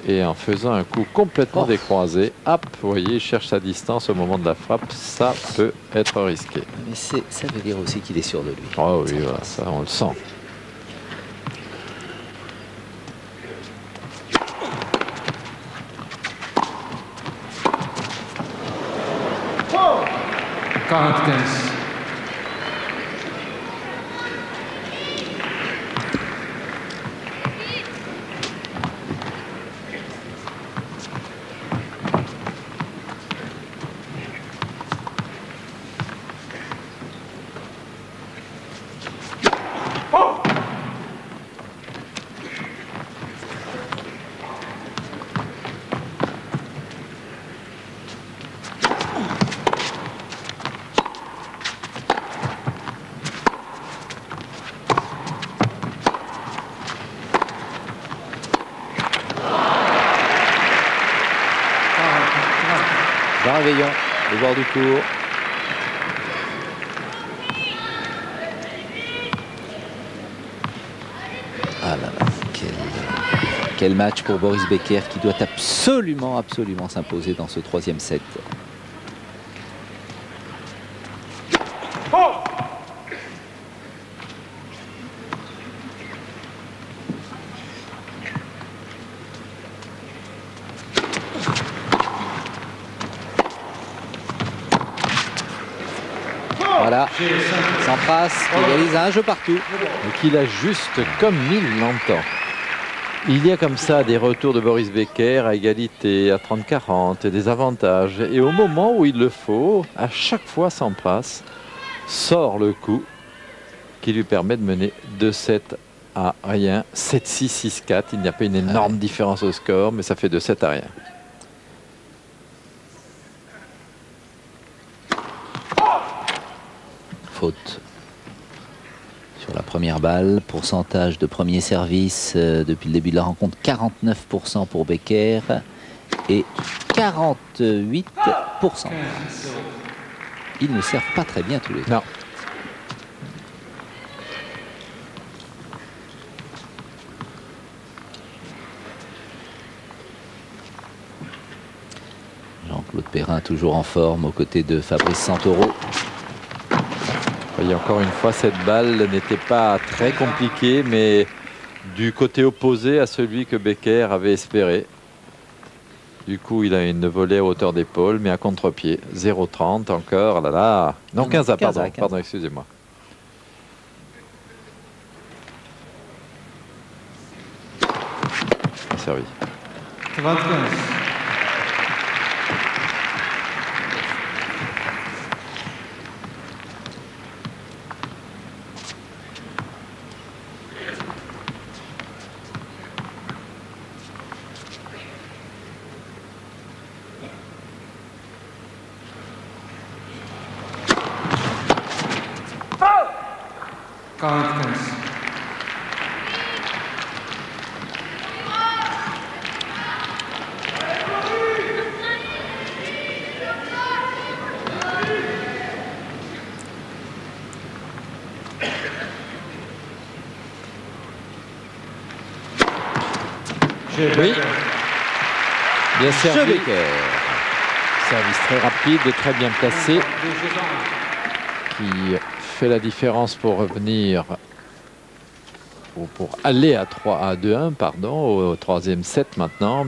et en faisant un coup complètement décroisé. Hop, vous voyez, il cherche sa distance au moment de la frappe. Ça peut être risqué. Mais ça veut dire aussi qu'il est sûr de lui. Oh oui, voilà, ça on le sent. Oh 40-15. Jean Réveillon, le bord du cours. Ah là là, quel match pour Boris Becker qui doit absolument s'imposer dans ce troisième set. Voilà, Sampras qui réalise un jeu partout. Et qu'il ajuste comme il l'entend. Il y a comme ça des retours de Boris Becker à égalité, à 30-40, des avantages. Et au moment où il le faut, à chaque fois Sampras sort le coup qui lui permet de mener 2-7 à rien. 7-6, 6-4. Il n'y a pas une énorme différence au score, mais ça fait 2-7 à rien. Faute sur la première balle. Pourcentage de premier service depuis le début de la rencontre, 49% pour Becker et 48%. Ils ne servent pas très bien tous les deux. Non. Perrin toujours en forme aux côtés de Fabrice Santoro. Vous voyez, encore une fois, cette balle n'était pas très compliquée, mais du côté opposé à celui que Becker avait espéré. Du coup, il a une volée à hauteur d'épaule, mais à contre-pied. 0,30 encore. Là, là. Non, 15 à, pardon. 15. Pardon, excusez-moi. Servi. 25. Oui. Bien servi. Becker. Service très rapide et très bien placé. Qui fait la différence pour revenir, ou pour aller à 2-1, pardon, au troisième set maintenant.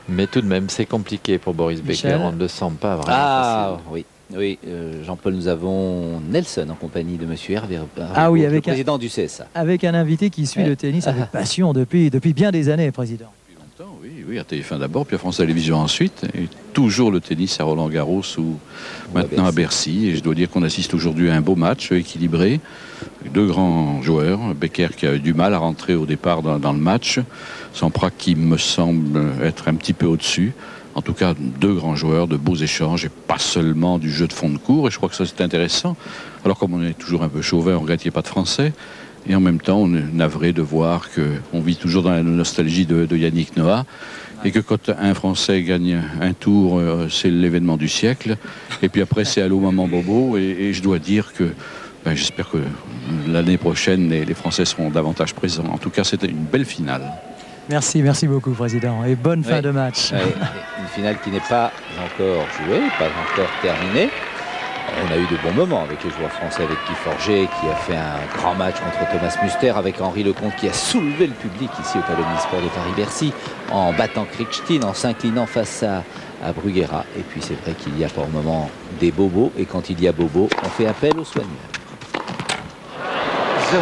Mais tout de même, c'est compliqué pour Boris Michel. Becker. On ne le sent pas vraiment Ah facile. oui, oui, Jean-Paul, nous avons Nelson en compagnie de monsieur Hervé. Ah oui, le avec président du CSA. Avec un invité qui suit Ouais. le tennis avec passion depuis bien des années, Président. Longtemps, oui, oui, à TF1 d'abord, puis à France Télévisions ensuite. Et toujours le tennis à Roland-Garros ou maintenant à Bercy. Et je dois dire qu'on assiste aujourd'hui à un beau match équilibré. Avec deux grands joueurs. Becker qui a eu du mal à rentrer au départ dans le match. Sampras qui me semble être un petit peu au-dessus. En tout cas, deux grands joueurs, de beaux échanges et pas seulement du jeu de fond de cours. Et je crois que ça, c'est intéressant. Alors, comme on est toujours un peu chauvin, on regrette qu'il n'y ait pas de Français. Et en même temps, on est navré de voir qu'on vit toujours dans la nostalgie de Yannick Noah. Et que quand un Français gagne un tour, c'est l'événement du siècle. Et puis après, c'est Allô Maman Bobo. Et je dois dire que j'espère que l'année prochaine, les Français seront davantage présents. En tout cas, c'était une belle finale. Merci beaucoup, Président. Et bonne fin de match. Ouais, une finale qui n'est pas encore jouée, pas encore terminée. On a eu de bons moments avec les joueurs français, avec Guy Forget qui a fait un grand match contre Thomas Muster, avec Henri Lecomte qui a soulevé le public ici au Palais Omnisport de Paris-Bercy en battant Kriechstein, en s'inclinant face à Bruguera. Et puis c'est vrai qu'il y a par moments des bobos, et quand il y a bobo, on fait appel aux soigneurs. 0-15.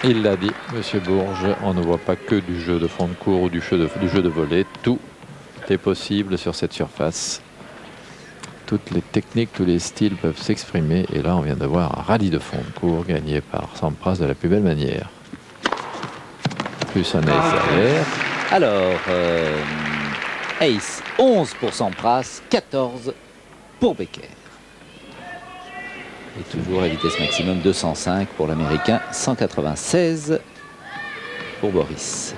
Il l'a dit, Monsieur Bourges, on ne voit pas que du jeu de fond de cours ou du jeu de volley. Tout est possible sur cette surface. Toutes les techniques, tous les styles peuvent s'exprimer. Et là, on vient de voir un rallye de fond de cours gagné par Sampras de la plus belle manière. Plus un ace derrière. Alors, ace 11 pour Sampras, 14 pour Becker. Et toujours la vitesse maximum 205 pour l'Américain, 196 pour Boris.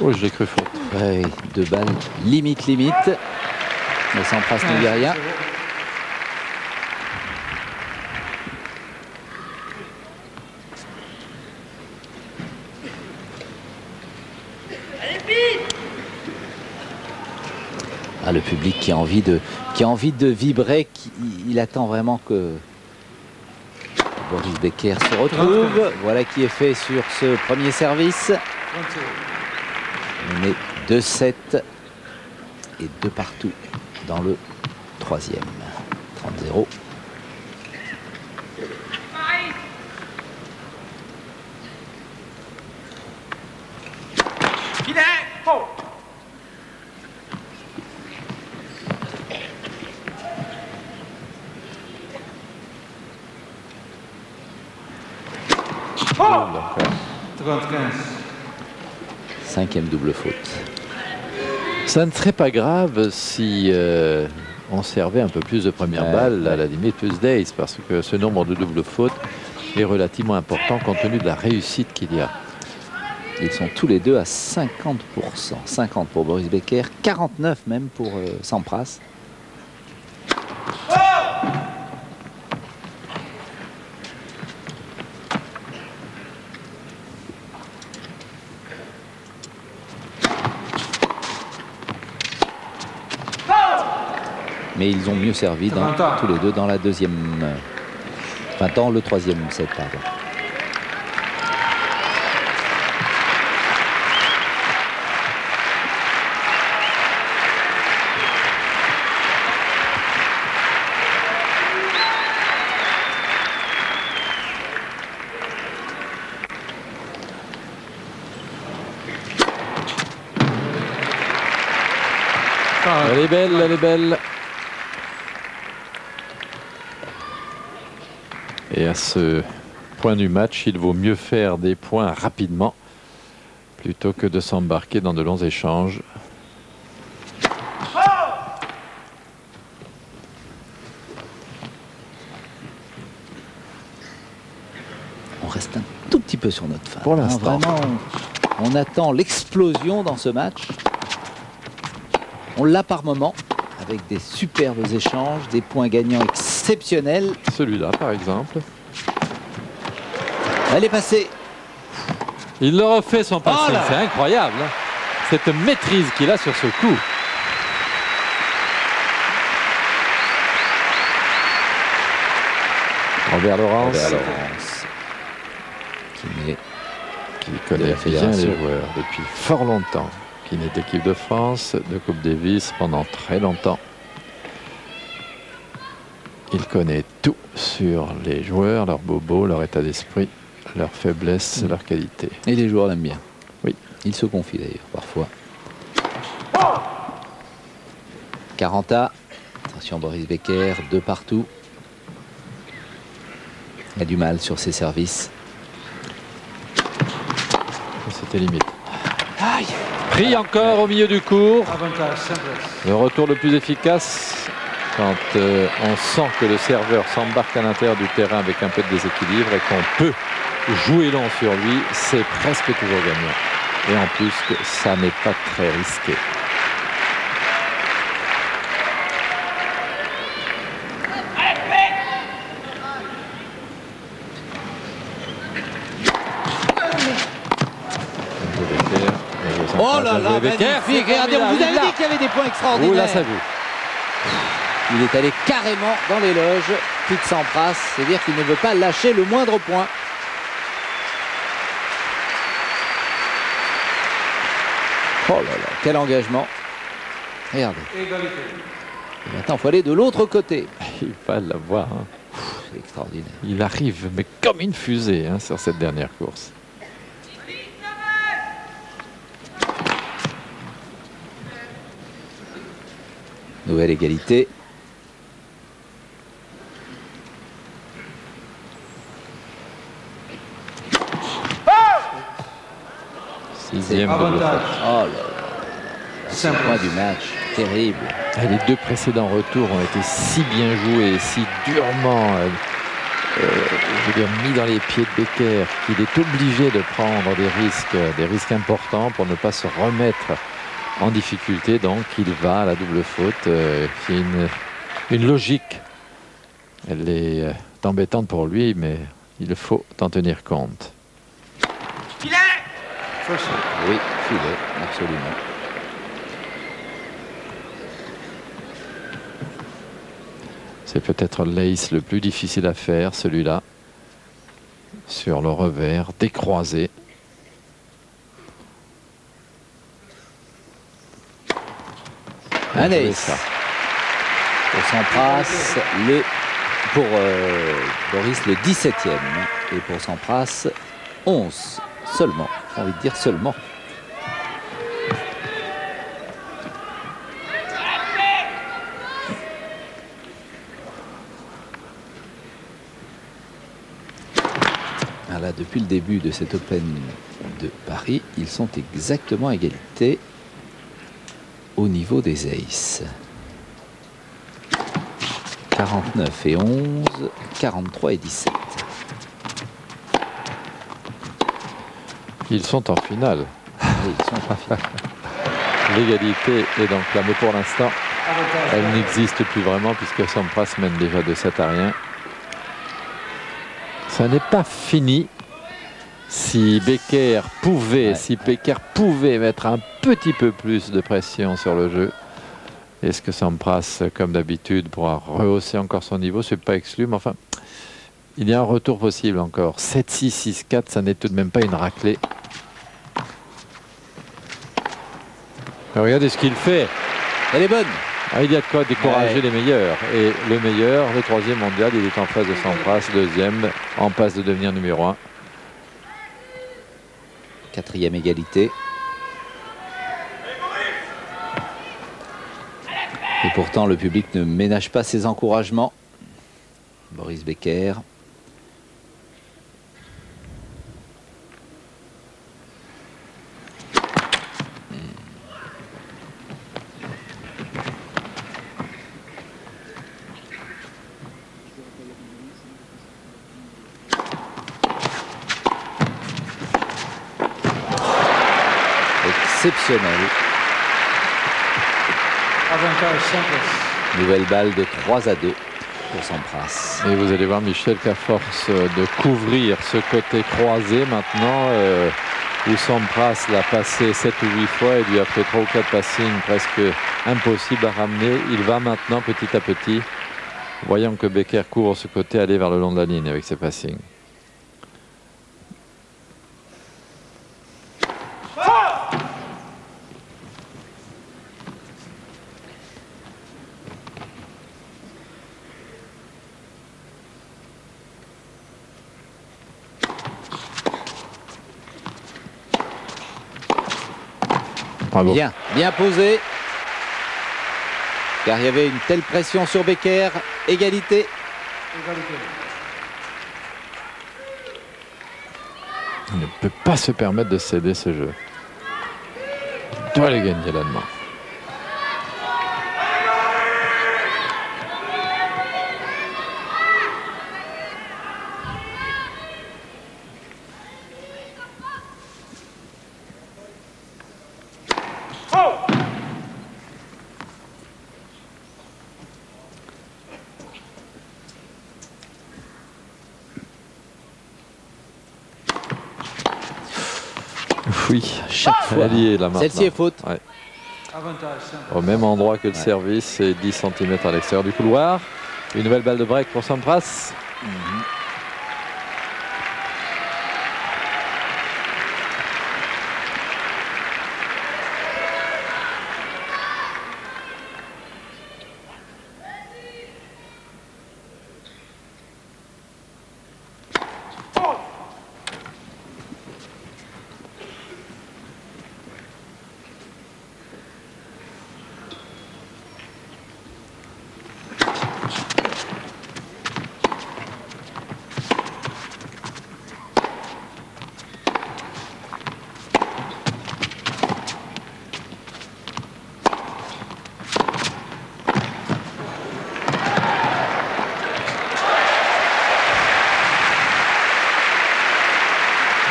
Oh, je l'ai cru faute. Ouais, 2 balles, limite. Mais Sampras ne dit rien. Ah, le public qui a envie de vibrer, il attend vraiment que Boris Becker se retrouve. Voilà qui est fait sur ce premier service. On est 2-7 et 2 partout dans le troisième. 30-0. Cinquième double faute. Ça ne serait pas grave si on servait un peu plus de première balle, à la limite plus d'ace, parce que ce nombre de double fautes est relativement important compte tenu de la réussite qu'il y a. Ils sont tous les deux à 50%. 50 pour Boris Becker, 49 même pour Sampras. Mais ils ont mieux servi tous les deux dans la deuxième, enfin dans le troisième set, pardon. Elle est belle, elle est belle. Et à ce point du match, il vaut mieux faire des points rapidement plutôt que de s'embarquer dans de longs échanges. On reste un tout petit peu sur notre fin. Pour l'instant. Vraiment, on attend l'explosion dans ce match. On l'a par moment, avec des superbes échanges, des points gagnants exceptionnels. Celui-là, par exemple. Elle est passée. Il le refait son passing, Oh là, c'est incroyable. Hein, cette maîtrise qu'il a sur ce coup. Robert Laurence, qui connaît bien les joueurs depuis fort longtemps, qui n'est d'équipe de France, de Coupe Davis pendant très longtemps. Il connaît tout sur les joueurs, leurs bobos, leur état d'esprit, leurs faiblesses, leurs qualités. Et les joueurs l'aiment bien. Oui. Il se confie d'ailleurs parfois. 40 A. Attention Boris Becker, 2 partout. Il a du mal sur ses services. C'était limite. Pris encore au milieu du court. Le retour le plus efficace quand on sent que le serveur s'embarque à l'intérieur du terrain avec un peu de déséquilibre et qu'on peut jouer long sur lui, c'est presque toujours gagnant. Et en plus, ça n'est pas très risqué. Oh là là, magnifique. Regardez, on vous avait dit qu'il y avait des points extraordinaires. Oh là, ça joue. Il est allé carrément dans les loges. Pete Sampras, c'est-à-dire qu'il ne veut pas lâcher le moindre point. Oh là là, quel engagement. Regardez. Et maintenant, il faut aller de l'autre côté. Il va l'avoir. Hein. C'est extraordinaire. Il arrive, mais comme une fusée hein, sur cette dernière course. Nouvelle égalité. Sixième double faute. Oh là là. C'est le point du match. Terrible. Et les deux précédents retours ont été si bien joués, si durement je veux dire, mis dans les pieds de Becker, qu'il est obligé de prendre des risques importants pour ne pas se remettre en difficulté. Donc il va à la double faute. C'est une logique. Elle est embêtante pour lui, mais il faut en tenir compte. Filet! Oui, filet, absolument. C'est peut-être l'ace le plus difficile à faire, celui-là. Sur le revers, décroisé. Un ace. Pour Sampras, pour Boris, le 17e. Et pour Sampras, 11 seulement. J'ai envie de dire seulement. Là, depuis le début de cet Open de Paris, ils sont exactement à égalité au niveau des aces. 49 et 11, 43 et 17. Ils sont en finale. Oui, ils sont en finale. L'égalité est donc là, mais pour l'instant, elle n'existe plus vraiment puisque Sampras mène déjà de 7-1. Ça n'est pas fini. Si Becker pouvait, mettre un petit peu plus de pression sur le jeu, est-ce que Sampras, comme d'habitude, pourra rehausser encore son niveau? C'est pas exclu, mais enfin, il y a un retour possible encore. 7-6, 6-4, ça n'est tout de même pas une raclée. Mais regardez ce qu'il fait. Elle est bonne. Il y a de quoi décourager les meilleurs. Et le meilleur, le 3e mondial, il est en face de Sampras, 2e, en passe de devenir numéro 1. 4e égalité. Et pourtant, le public ne ménage pas ses encouragements. Boris Becker. Exceptionnel. Nouvelle balle de 3-2 pour Sampras. Et vous allez voir Michel qu'à force de couvrir ce côté croisé maintenant, où Sampras l'a passé 7 ou 8 fois et lui a fait 3 ou 4 passings presque impossible à ramener. Il va maintenant petit à petit, voyant que Becker couvre ce côté, aller vers le long de la ligne avec ses passings. Bravo. Bien, bien posé. Car il y avait une telle pression sur Becker. Égalité. Il ne peut pas se permettre de céder ce jeu. Il doit les gagner l'Allemand. Oui, chaque fois. Celle-ci est faute. Ouais. Au même endroit que le service, et 10 cm à l'extérieur du couloir. Une nouvelle balle de break pour Sampras.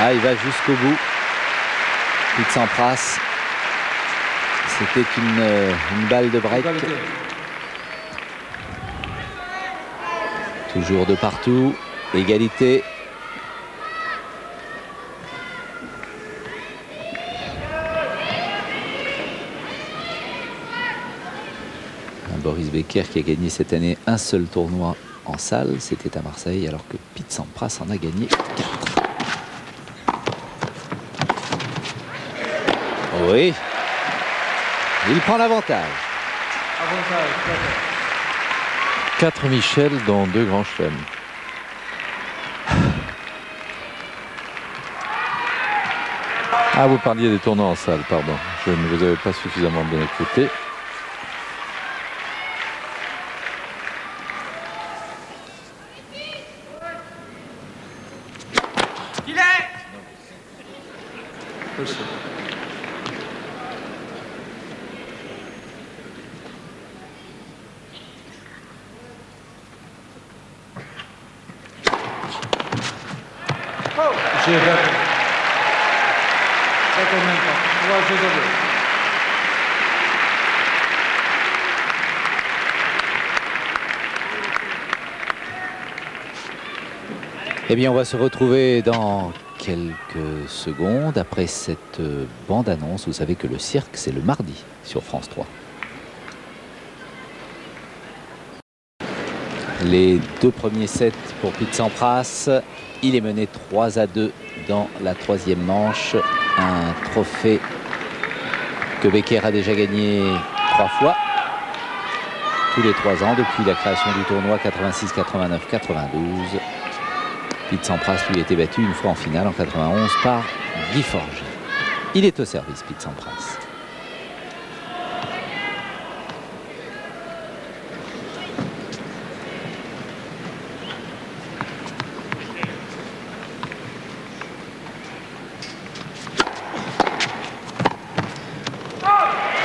Ah, il va jusqu'au bout. Pete Sampras. C'était une balle de break. Égalité. Toujours de partout. Égalité. Boris Becker qui a gagné cette année un seul tournoi en salle, c'était à Marseille, alors que Pete Sampras en a gagné 4. Oui, il prend l'avantage. Avantage. 4 Michel dans 2 grands chelems. Ah, vous parliez des tournois en salle, pardon. Je ne vous avais pas suffisamment bien écouté. J'ai raté. Ça quand même pas. 3 jeux à 2. Eh bien, on va se retrouver dans quelques secondes après cette bande-annonce. Vous savez que le cirque, c'est le mardi sur France 3. Les 2 premiers sets pour Pete Sampras. Il est mené 3-2 dans la 3e manche. Un trophée que Becker a déjà gagné 3 fois. Tous les 3 ans depuis la création du tournoi 86, 89, 92. Pete Sampras lui a été battu une fois en finale en 91 par Guy Forget. Il est au service, Pete Sampras.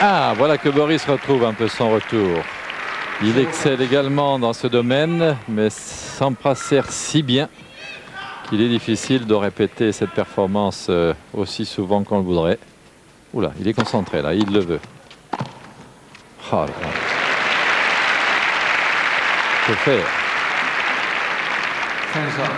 Ah, voilà que Boris retrouve un peu son retour. Il excelle également dans ce domaine, mais Sampras sert si bien qu'il est difficile de répéter cette performance aussi souvent qu'on le voudrait. Oula, il est concentré là, il le veut. Oh là là. Que faire? 15 ans.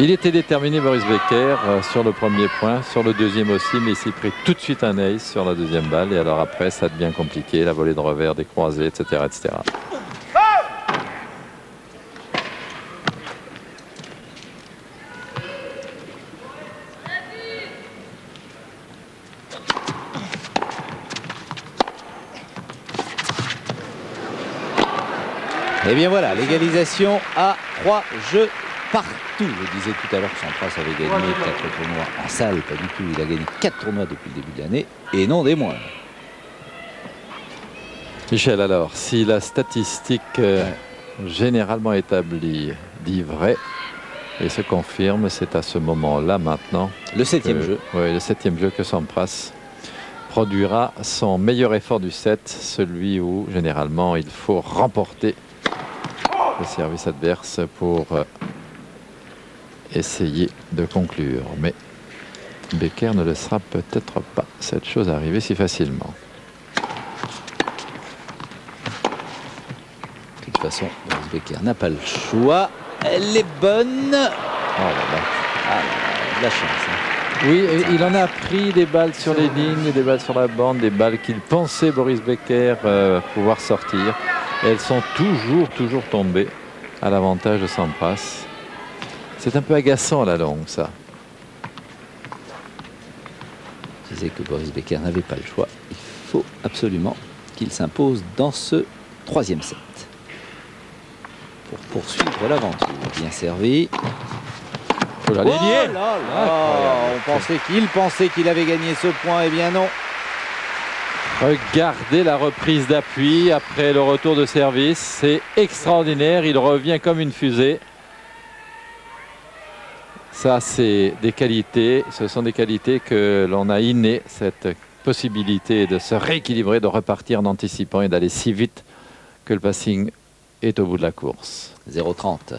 Il était déterminé, Boris Becker, sur le premier point, sur le deuxième aussi, mais il s'est pris tout de suite un ace sur la deuxième balle. Et alors après, ça devient compliqué, la volée de revers, des croisés, etc. etc. Et bien voilà, l'égalisation à 3 jeux partout. Je disais tout à l'heure que Sampras avait gagné 4 tournois en salle, pas du tout. Il a gagné 4 tournois depuis le début de l'année, et non des moindres. Michel, alors, si la statistique généralement établie dit vrai et se confirme, c'est à ce moment-là maintenant. Le 7e jeu. Oui, le 7e jeu que Sampras produira son meilleur effort du set, celui où généralement il faut remporter le service adverse pour essayer de conclure. Mais Becker ne laissera peut-être pas cette chose arriver si facilement. De toute façon, Boris Becker n'a pas le choix. Elle est bonne. Oh là là. Ah, la chance. Hein. Oui, il en a pris des balles sur les lignes, des balles sur la bande, des balles qu'il pensait Boris Becker pouvoir sortir. Et elles sont toujours tombées à l'avantage de Sampras. C'est un peu agaçant à la longue, ça. Je disais que Boris Becker n'avait pas le choix. Il faut absolument qu'il s'impose dans ce troisième set. Pour poursuivre l'aventure. Bien servi. Oh là, Oh là là, on pensait qu'il avait gagné ce point. Eh bien non. Regardez la reprise d'appui après le retour de service. C'est extraordinaire. Il revient comme une fusée. Ça, c'est des qualités. Ce sont des qualités que l'on a innées. Cette possibilité de se rééquilibrer, de repartir en anticipant et d'aller si vite que le passing est au bout de la course. 0,30.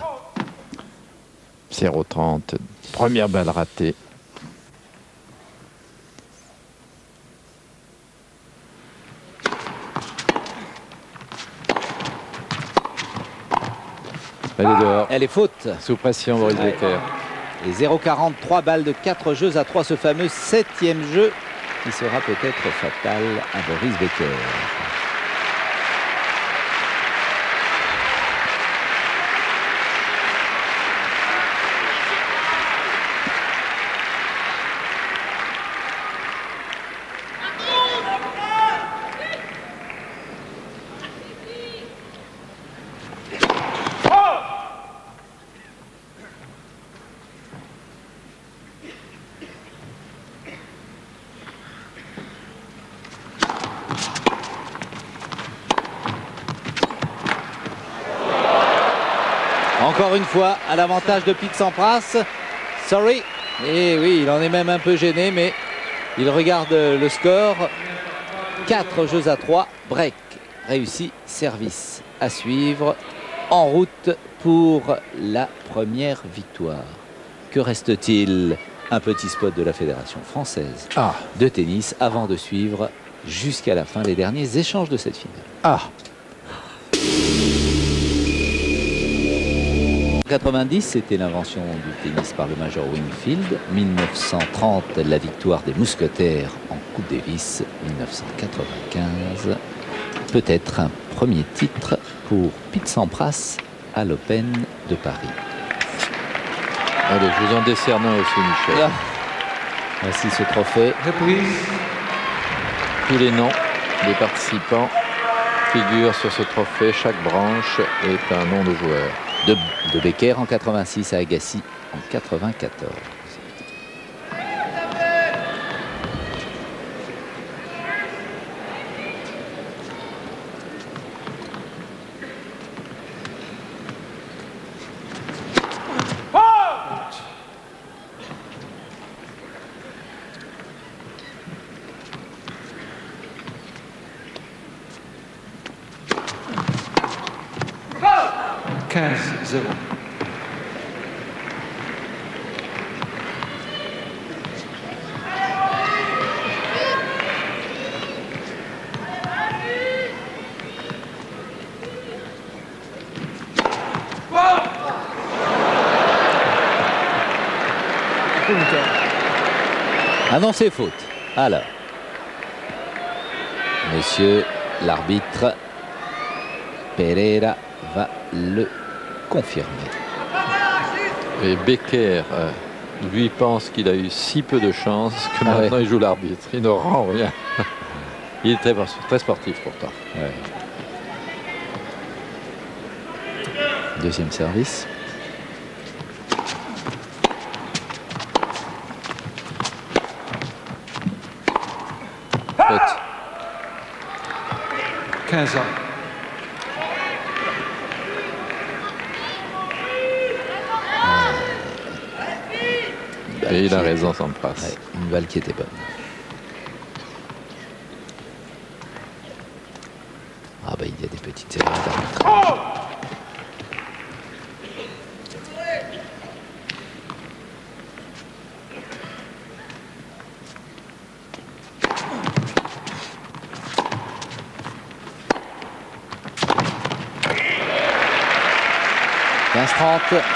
0,30. Première balle ratée. Elle est dehors. Elle est faute. Sous pression, Boris Becker. Et 0,40, 3 balles de 4 jeux à 3, ce fameux 7e jeu qui sera peut-être fatal à Boris Becker. Encore une fois, à l'avantage de Pete Sampras. Sorry. Et oui, il en est même un peu gêné, mais il regarde le score. 4 jeux à 3. Break réussi. Service à suivre. En route pour la première victoire. Que reste-t-il? Un petit spot de la Fédération française de tennis avant de suivre jusqu'à la fin les derniers échanges de cette finale. 1990, c'était l'invention du tennis par le Major Wingfield. 1930, la victoire des Mousquetaires en Coupe Davis. 1995, peut-être un premier titre pour Pete Sampras à l'Open de Paris. Allez, je vous en décerne un aussi, Michel. Voici ce trophée. Reprise. Tous les noms des participants figurent sur ce trophée. Chaque branche est un nom de joueur. De Becker en 86 à Agassi en 94. Ah non, c'est faute. Alors, monsieur l'arbitre Pereira va le confirmer. Et Becker, lui, pense qu'il a eu si peu de chance que maintenant il joue l'arbitre. Il ne rend rien. Il est très sportif pourtant. Ouais. Deuxième service. Faute. 15 ans. Et il a raison, Sampras. Ouais, une balle qui était bonne. Ah bah il y a des petites erreurs d'arbitrage.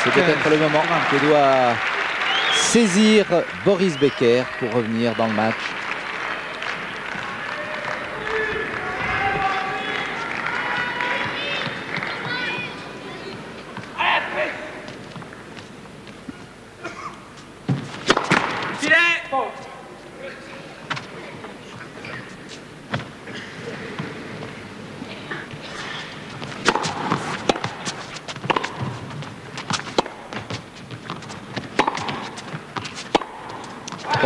C'est peut-être le moment que doit saisir Boris Becker pour revenir dans le match.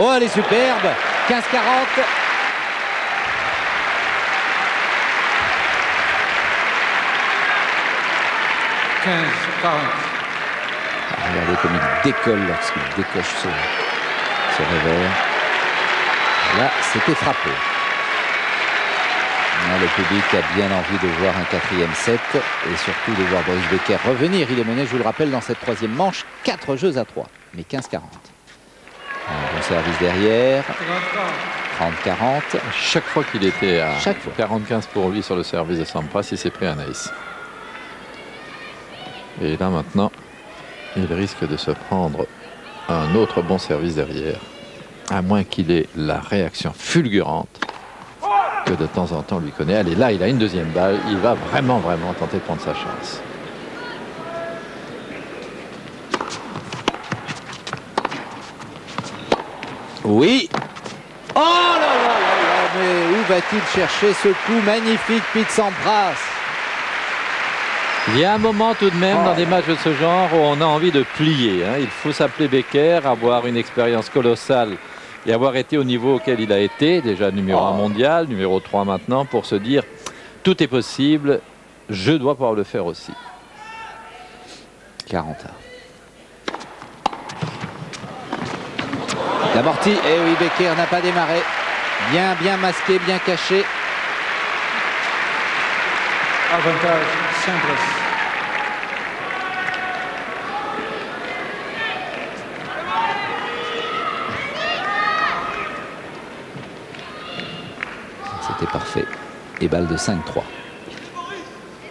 Oh, elle est superbe. 15-40. Regardez comme il décolle lorsqu'il décoche ce revers. Là, c'était frappé. Le public a bien envie de voir un 4e set et surtout de voir Boris Becker revenir. Il est mené, je vous le rappelle, dans cette 3e manche, 4 jeux à 3, mais 15-40. Un bon service derrière. 30-40. Chaque fois qu'il était à Chaque fois. 40-15 pour lui sur le service de Sampras, il s'est pris un ace. Et là maintenant, il risque de se prendre un autre bon service derrière. À moins qu'il ait la réaction fulgurante que de temps en temps on lui connaît. Allez, là, il a une 2e balle. Il va vraiment tenter de prendre sa chance. Oui. Oh là là là là, mais où va-t-il chercher ce coup magnifique, Pete Sampras? Il y a un moment tout de même dans des matchs de ce genre où on a envie de plier. Il faut s'appeler Becker, avoir une expérience colossale et avoir été au niveau auquel il a été, déjà numéro 1 mondial, numéro 3 maintenant, pour se dire tout est possible, je dois pouvoir le faire aussi. 40 ans. L'amorti, et oui, Becker n'a pas démarré. Bien masqué, bien caché. Avantage, Sampras. C'était parfait. Et balle de 5-3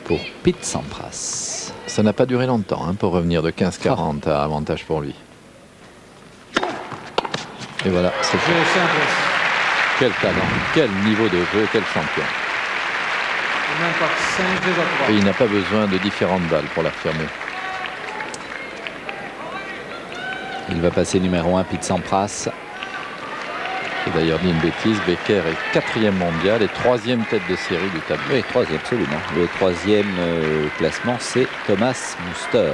pour Pete Sampras. Ça n'a pas duré longtemps pour revenir de 15-40 à avantage pour lui. Et voilà, c'est fait. Quel talent, quel niveau de jeu, quel champion. Et il n'a pas besoin de différentes balles pour l'affirmer. Il va passer numéro 1, Pete Sampras. J'ai d'ailleurs dit une bêtise, Becker est 4e mondial et 3e tête de série du tableau. Oui, 3e, absolument. Le 3e classement, c'est Thomas Muster.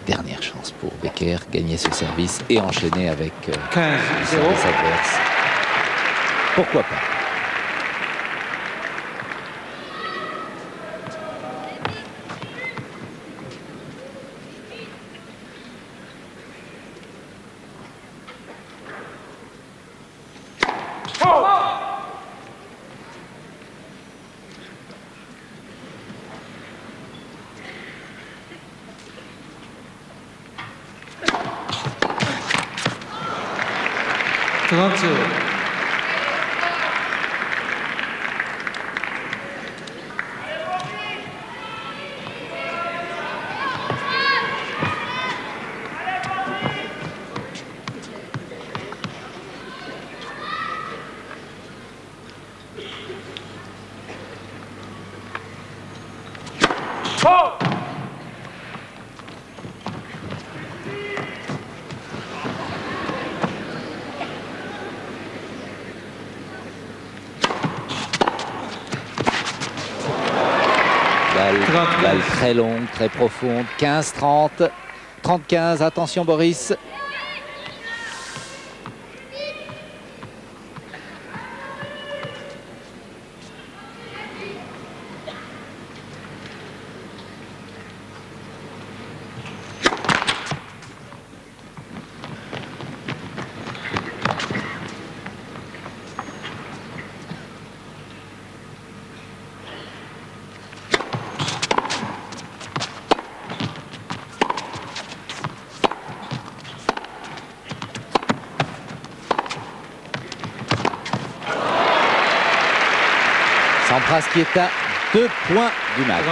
Dernière chance pour Becker, gagner ce service et enchaîner avec le service adverse. Pourquoi pas? Balle très longue, très profonde. 15-30. 30-15. Attention Boris. Sampras qui est à 2 points du match.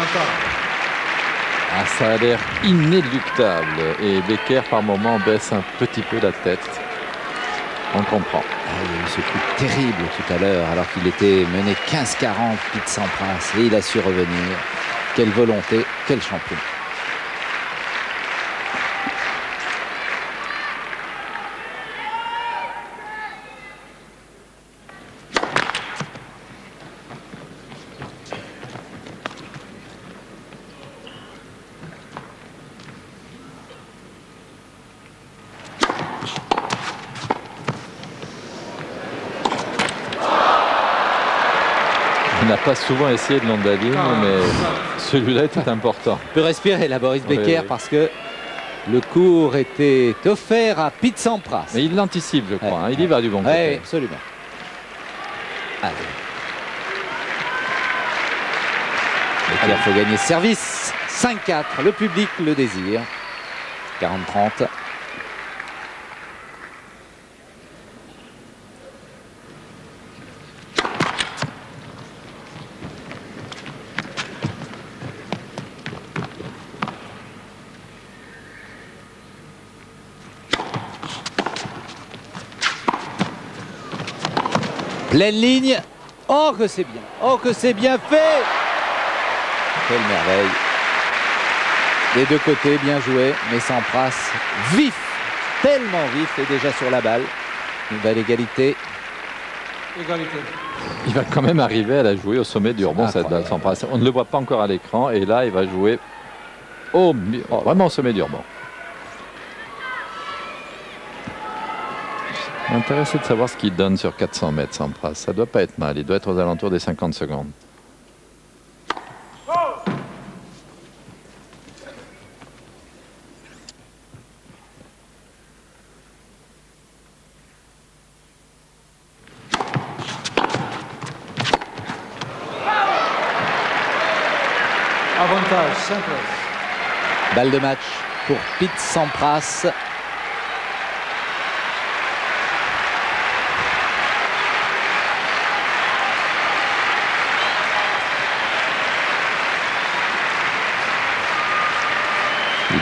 Ah, ça a l'air inéluctable. Et Becker, par moment, baisse un petit peu la tête. On comprend. Ah, il y a eu ce coup terrible tout à l'heure, alors qu'il était mené 15-40, Pete Sampras, et il a su revenir. Quelle volonté, quel champion. Il n'a pas souvent essayé de long de la ligne, mais celui-là était important. Il peut respirer là, Boris Becker, oui. parce que le cours était offert à Pete Sampras. Mais il l'anticipe, je crois. Ouais. Hein. Il y va du bon côté. Oui, absolument. Allez. Becker, il faut gagner ce service. 5-4, le public le désire. 40-30. Pleine ligne. Oh que c'est bien. Oh que c'est bien fait. Quelle merveille. Des deux côtés, bien joué. Mais Sampras, vif. Tellement vif et déjà sur la balle. Une belle égalité. Égalité. Il va quand même arriver à la jouer au sommet du rebond, cette Incroyable. balle Sampras. On ne le voit pas encore à l'écran. Et là, il va jouer vraiment au sommet du rebond. Intéressé de savoir ce qu'il donne sur 400 mètres, Sampras. Ça doit pas être mal. Il doit être aux alentours des 50 secondes. Avantage, Sampras. Balle de match pour Pete Sampras.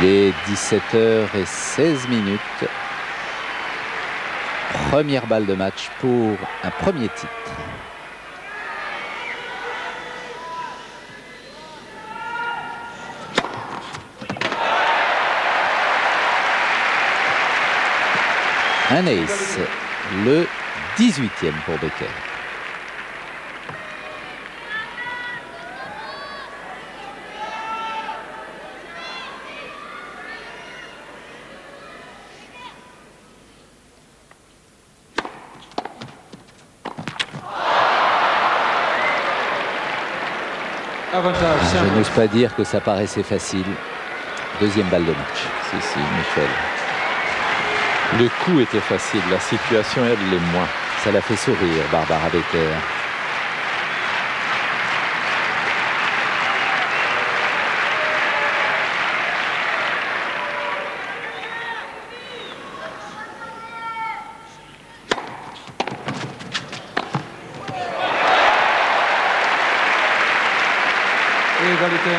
Il est 17h16. Première balle de match pour un premier titre. Un ace, le 18e pour Becker. Avantage, Je Sampras. n'ose pas dire que ça paraissait facile. Deuxième balle de match. Si, Michel. Le coup était facile. La situation, elle, l'est moins. Ça l'a fait sourire, Barbara Becker. Égalité.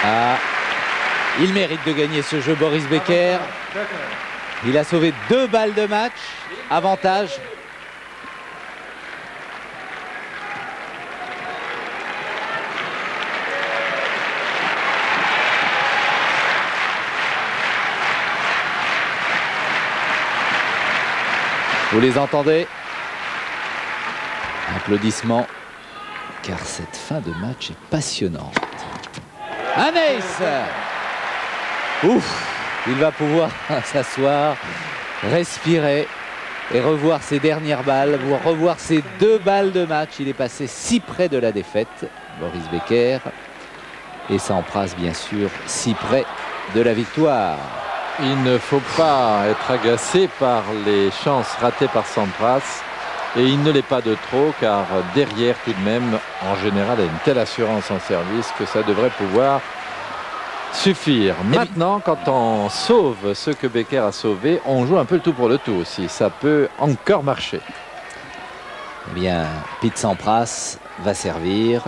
Ah, il mérite de gagner ce jeu, Boris Becker. Il a sauvé 2 balles de match. Avantage. Vous les entendez? Applaudissements, car cette fin de match est passionnante. Un ace! Ouf! Il va pouvoir s'asseoir, respirer et revoir ses dernières balles, revoir ses 2 balles de match. Il est passé si près de la défaite, Boris Becker, et Sampras bien sûr si près de la victoire. Il ne faut pas être agacé par les chances ratées par Sampras. Et il ne l'est pas de trop, car derrière tout de même, en général, il y a une telle assurance en service que ça devrait pouvoir suffire. Maintenant, quand on sauve ce que Becker a sauvé, on joue un peu le tout pour le tout aussi. Ça peut encore marcher. Eh bien, Pete Sampras va servir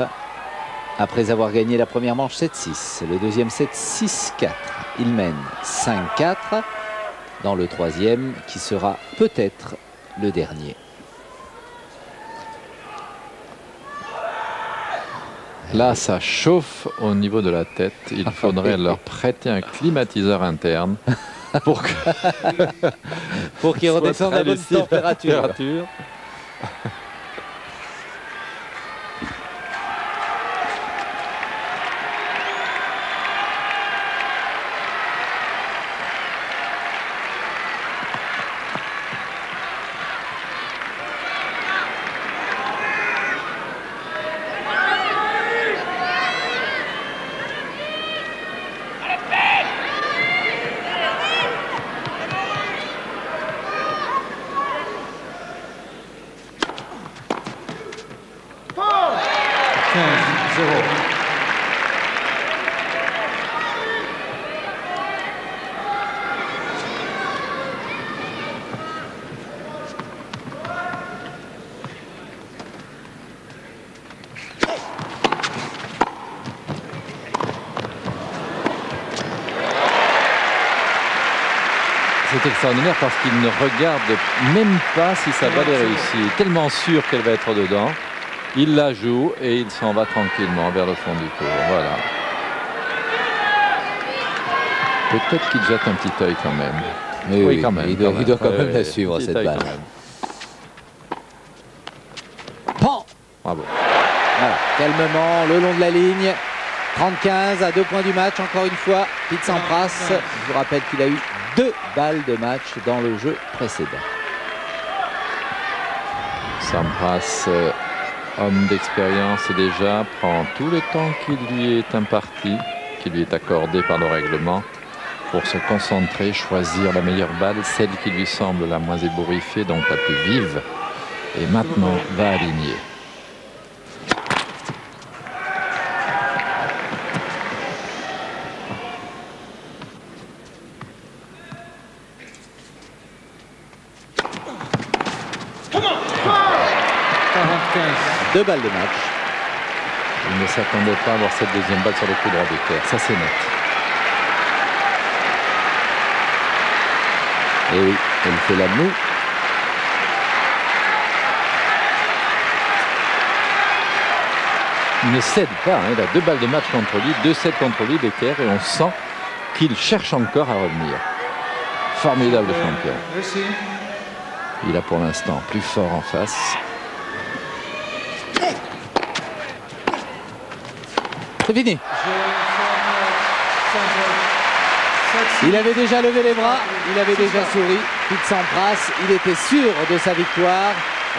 après avoir gagné la première manche 7-6. Le deuxième set 6-4. Il mène 5-4 dans le troisième qui sera peut-être le dernier. Là, ça chauffe au niveau de la tête. Il faudrait leur prêter un climatiseur interne pour qu'ils redescendent à bonne température. C'est extraordinaire parce qu'il ne regarde même pas si sa balle est réussie. Il est tellement sûr qu'elle va être dedans. Il la joue et il s'en va tranquillement vers le fond du court. Voilà. Peut-être qu'il jette un petit œil quand même. Mais oui, quand même. Il doit quand même la suivre, cette balle. Pan! Bravo. Voilà, calmement, le long de la ligne. 30-15 à 2 points du match, encore une fois. Pete Sampras, je vous rappelle qu'il a eu 2 balles de match dans le jeu précédent. Sampras, homme d'expérience déjà, prend tout le temps qui lui est imparti, qui lui est accordé par le règlement, pour se concentrer, choisir la meilleure balle, celle qui lui semble la moins ébouriffée, donc la plus vive, et maintenant va aligner. Deux balles de match. Il ne s'attendait pas à avoir cette deuxième balle sur le coup droit Becker. Ça, c'est net. Et oui, elle fait la moue. Il ne cède pas. Il a 2 balles de match contre lui, 2-7 contre lui, Becker. Et on sent qu'il cherche encore à revenir. Formidable champion. Il a pour l'instant plus fort en face. C'est fini. Il avait déjà levé les bras, il avait déjà souri. Pete Sampras, il était sûr de sa victoire,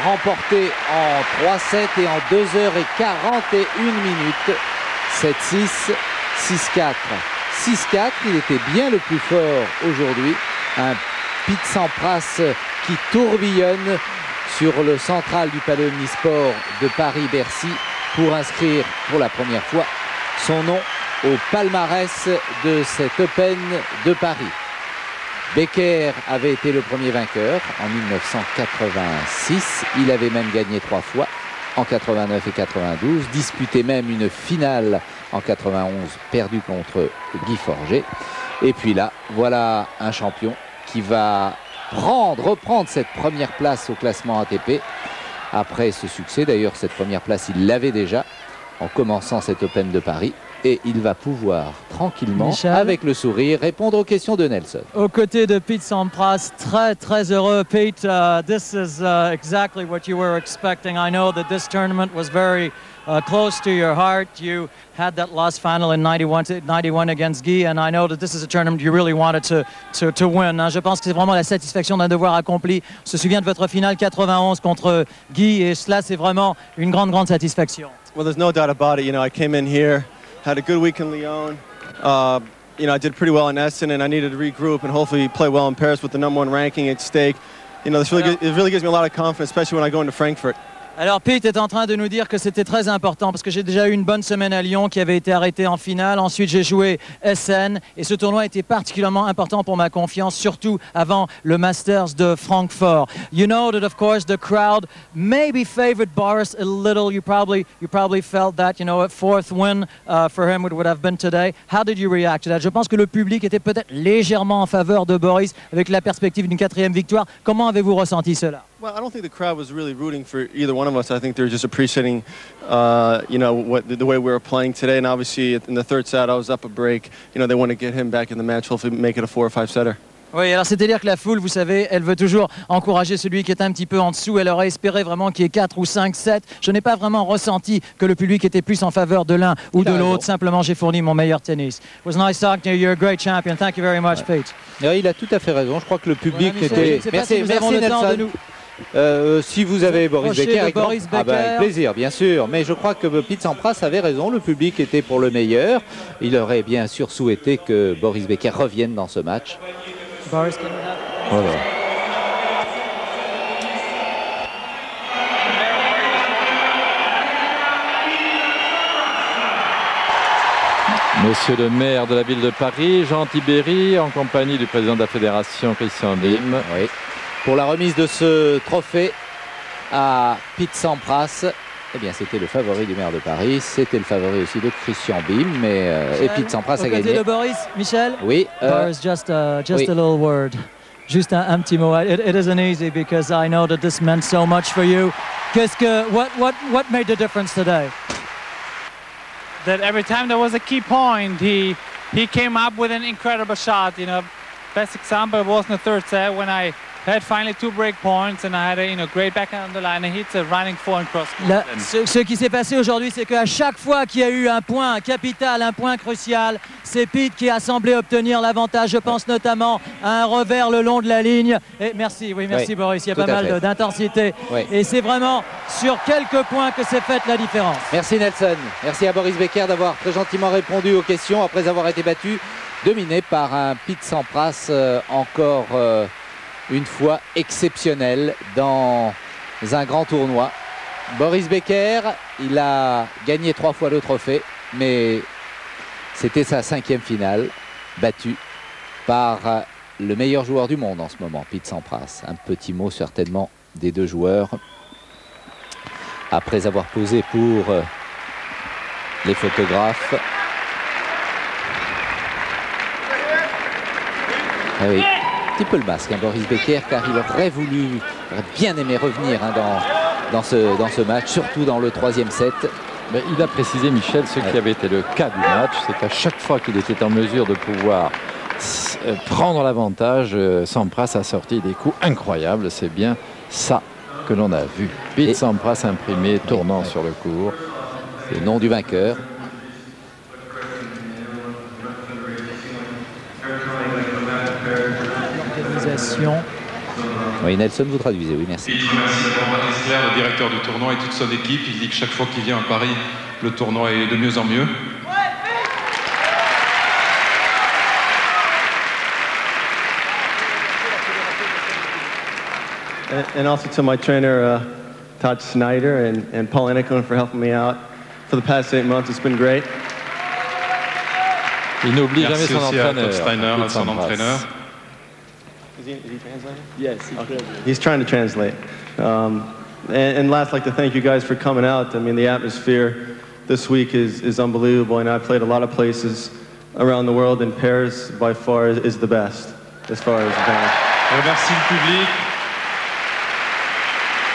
remportée en 3-7 et en 2h41 minutes. 7-6, 6-4, 6-4. Il était bien le plus fort aujourd'hui. Un Pete Sampras qui tourbillonne sur le central du Palais Omnisport de Paris-Bercy pour inscrire pour la première fois son nom au palmarès de cet Open de Paris. Becker avait été le premier vainqueur en 1986. Il avait même gagné 3 fois, en 89 et 92. Disputé même une finale en 91, perdue contre Guy Forget. Et puis là, voilà un champion qui va reprendre cette première place au classement ATP. Après ce succès, d'ailleurs, cette première place, il l'avait déjà en commençant cet Open de Paris. et il va pouvoir tranquillement, Michel. avec le sourire, répondre aux questions de Nelson. Aux côtés de Pete Sampras, très heureux. Pete, this is exactly what you were expecting. I know that this tournament was very close to your heart. You had that lost final in 91 against Guy, and I know that this is a tournament you really wanted to win. Je pense que c'est vraiment la satisfaction d'un devoir accompli. On se souvient de votre finale 91 contre Guy, et cela, c'est vraiment une grande satisfaction. Well, there's no doubt about it. You know, I came in here, had a good week in Lyon. You know, I did pretty well in Essen, and I needed to regroup and hopefully play well in Paris with the #1 ranking at stake. You know, it really gives me a lot of confidence, especially when I go into Frankfurt. Alors Pete est en train de nous dire que c'était très important parce que j'ai déjà eu une bonne semaine à Lyon qui avait été arrêtée en finale. Ensuite j'ai joué Essen et ce tournoi était particulièrement important pour ma confiance, surtout avant le Masters de Francfort. You know that of course the crowd maybe favored Boris a little. You probably felt that, you know, a fourth win for him would have been today. How did you react to that? Je pense que le public était peut-être légèrement en faveur de Boris avec la perspective d'une 4e victoire. Comment avez-vous ressenti cela? Well, I don't think the crowd was really rooting for either one of us. I think they were just appreciating, you know, the way we were playing today. And obviously, in the third set, I was up a break. You know, they want to get him back in the match, hopefully make it a 4 or 5 setter. Oui, alors c'est-à-dire que la foule, vous savez, elle veut toujours encourager celui qui est un petit peu en dessous. Elle aurait espéré vraiment qu'il y ait 4 ou 5 sets. Je n'ai pas vraiment ressenti que le public était plus en faveur de l'un ou de l'autre. Simplement, j'ai fourni mon meilleur tennis. It was nice talking to you. You're a great champion. Thank you very much, Pete. Et il a tout à fait raison. Je crois que le public était... Merci, Nelson. Si vous avez Boris Becker, avec plaisir, bien sûr. Mais je crois que Pete Sampras avait raison. Le public était pour le meilleur. Il aurait bien sûr souhaité que Boris Becker revienne dans ce match. Boris, Voilà. Monsieur le maire de la ville de Paris, Jean Tibéry, en compagnie du président de la fédération, Christian Bim. Oui. Pour la remise de ce trophée à Pete Sampras, eh bien c'était le favori du maire de Paris, c'était le favori aussi de Christian Bim, mais et Pete Sampras a gagné. De Boris, Michel. Oui. Boris, just a little word. Juste un petit mot. It isn't easy because I know that this meant so much for you. What made the difference today? That every time there was a key point, he came up with an incredible shot. You know, best example was in the third set when I had finally 2 break points and I had a great backhand on the line and hits a running forehand cross. Ce qui s'est passé aujourd'hui, c'est qu'à chaque fois qu'il y a eu un point capital, un point crucial, c'est Pete qui a semblé obtenir l'avantage. Je pense notamment à un revers le long de la ligne. Et merci Boris, il y a pas mal d'intensité. Oui. Et c'est vraiment sur quelques points que s'est faite la différence. Merci Nelson. Merci à Boris Becker d'avoir très gentiment répondu aux questions après avoir été battu, dominé par un Pete Sampras encore... une fois exceptionnel dans un grand tournoi. Boris Becker, il a gagné 3 fois le trophée, mais c'était sa 5e finale, battu par le meilleur joueur du monde en ce moment, Pete Sampras. Un petit mot certainement des deux joueurs. Après avoir posé pour les photographes. Ah oui. Un petit peu le masque, hein, Boris Becker, car il aurait bien aimé revenir dans ce match, surtout dans le 3e set. Mais il a précisé, Michel, ce qui avait été le cas du match, c'est qu'à chaque fois qu'il était en mesure de pouvoir prendre l'avantage, Sampras a sorti des coups incroyables. C'est bien ça que l'on a vu. Pete Sampras imprimé, tournant sur le court. Le nom du vainqueur. Oui, Nelson, vous traduisez, oui, merci. Il remercie d'abord Patrice Clerc, le directeur du tournoi et toute son équipe. Il dit que chaque fois qu'il vient à Paris, le tournoi est de mieux en mieux. And also to my trainer, Todd Snyder, and Paul Ennekon for helping me out for the past 8 months. It's been great. Il n'oublie jamais son entraîneur. Todd Steiner, son entraîneur. Is he translating? Yes, he's trying to translate. And last, I'd like to thank you guys for coming out. I mean, the atmosphere this week is unbelievable, and I've played a lot of places around the world, and Paris, by far, is the best, as far as band. Je remercie le public.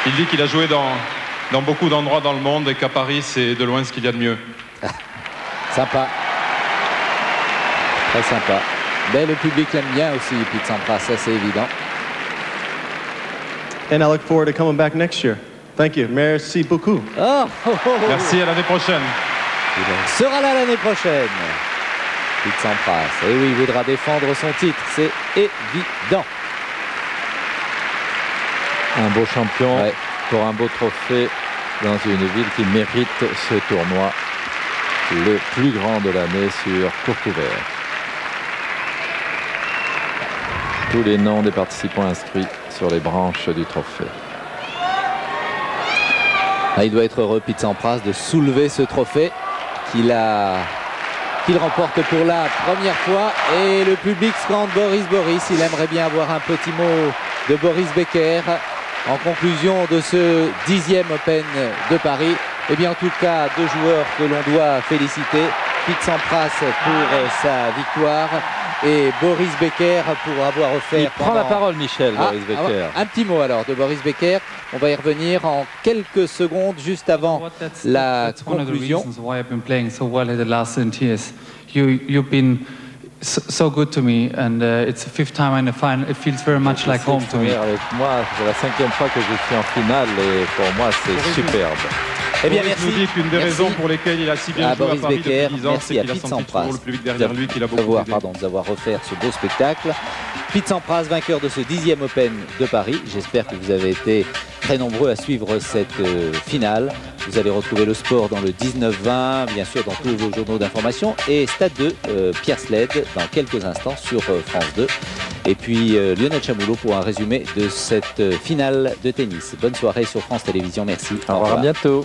Il dit qu'il a joué dans beaucoup d'endroits dans le monde et qu'à Paris, c'est de loin ce qu'il y a de mieux. Sympa. Très sympa. Mais le public l'aime bien aussi, Pete Sampras, ça c'est évident. And I look forward to coming back next year. Thank you. Merci beaucoup. Merci, à l'année prochaine. Il sera là l'année prochaine. Pete Sampras. Et oui, il voudra défendre son titre, c'est évident. Un beau champion pour un beau trophée dans une ville qui mérite ce tournoi, le plus grand de l'année sur court couvert. Tous les noms des participants inscrits sur les branches du trophée. Ah, il doit être heureux, Pete Sampras, de soulever ce trophée qu'il remporte pour la première fois. Et le public scande Boris Boris. Il aimerait bien avoir un petit mot de Boris Becker en conclusion de ce 10e Open de Paris. Et bien en tout cas, deux joueurs que l'on doit féliciter. Pete Sampras pour sa victoire et Boris Becker pour avoir offert... Il prend la parole, Michel, Boris Becker. Un petit mot alors de Boris Becker. On va y revenir en quelques secondes, juste avant la conclusion. You've been so good to me, and it's the 5th time in the final. It feels very much like home to me. Avec moi, c'est la 5e fois que je suis en finale et pour moi c'est superbe. Eh bien, Boris nous dit qu'une des raisons pour lesquelles il a si bien joué à Paris Becker, depuis 10 ans, c'est qu'il a senti toujours le public derrière lui, qu'il a beaucoup aidé. De nous avoir offert ce beau spectacle. Pete Sampras, vainqueur de ce 10e Open de Paris. J'espère que vous avez été très nombreux à suivre cette finale. Vous allez retrouver le sport dans le 19-20, bien sûr dans tous vos journaux d'information. Et Stade 2, Pierre Sled, dans quelques instants sur France 2. Et puis Lionel Chamoulot pour un résumé de cette finale de tennis. Bonne soirée sur France Télévisions, merci. Au revoir, à bientôt.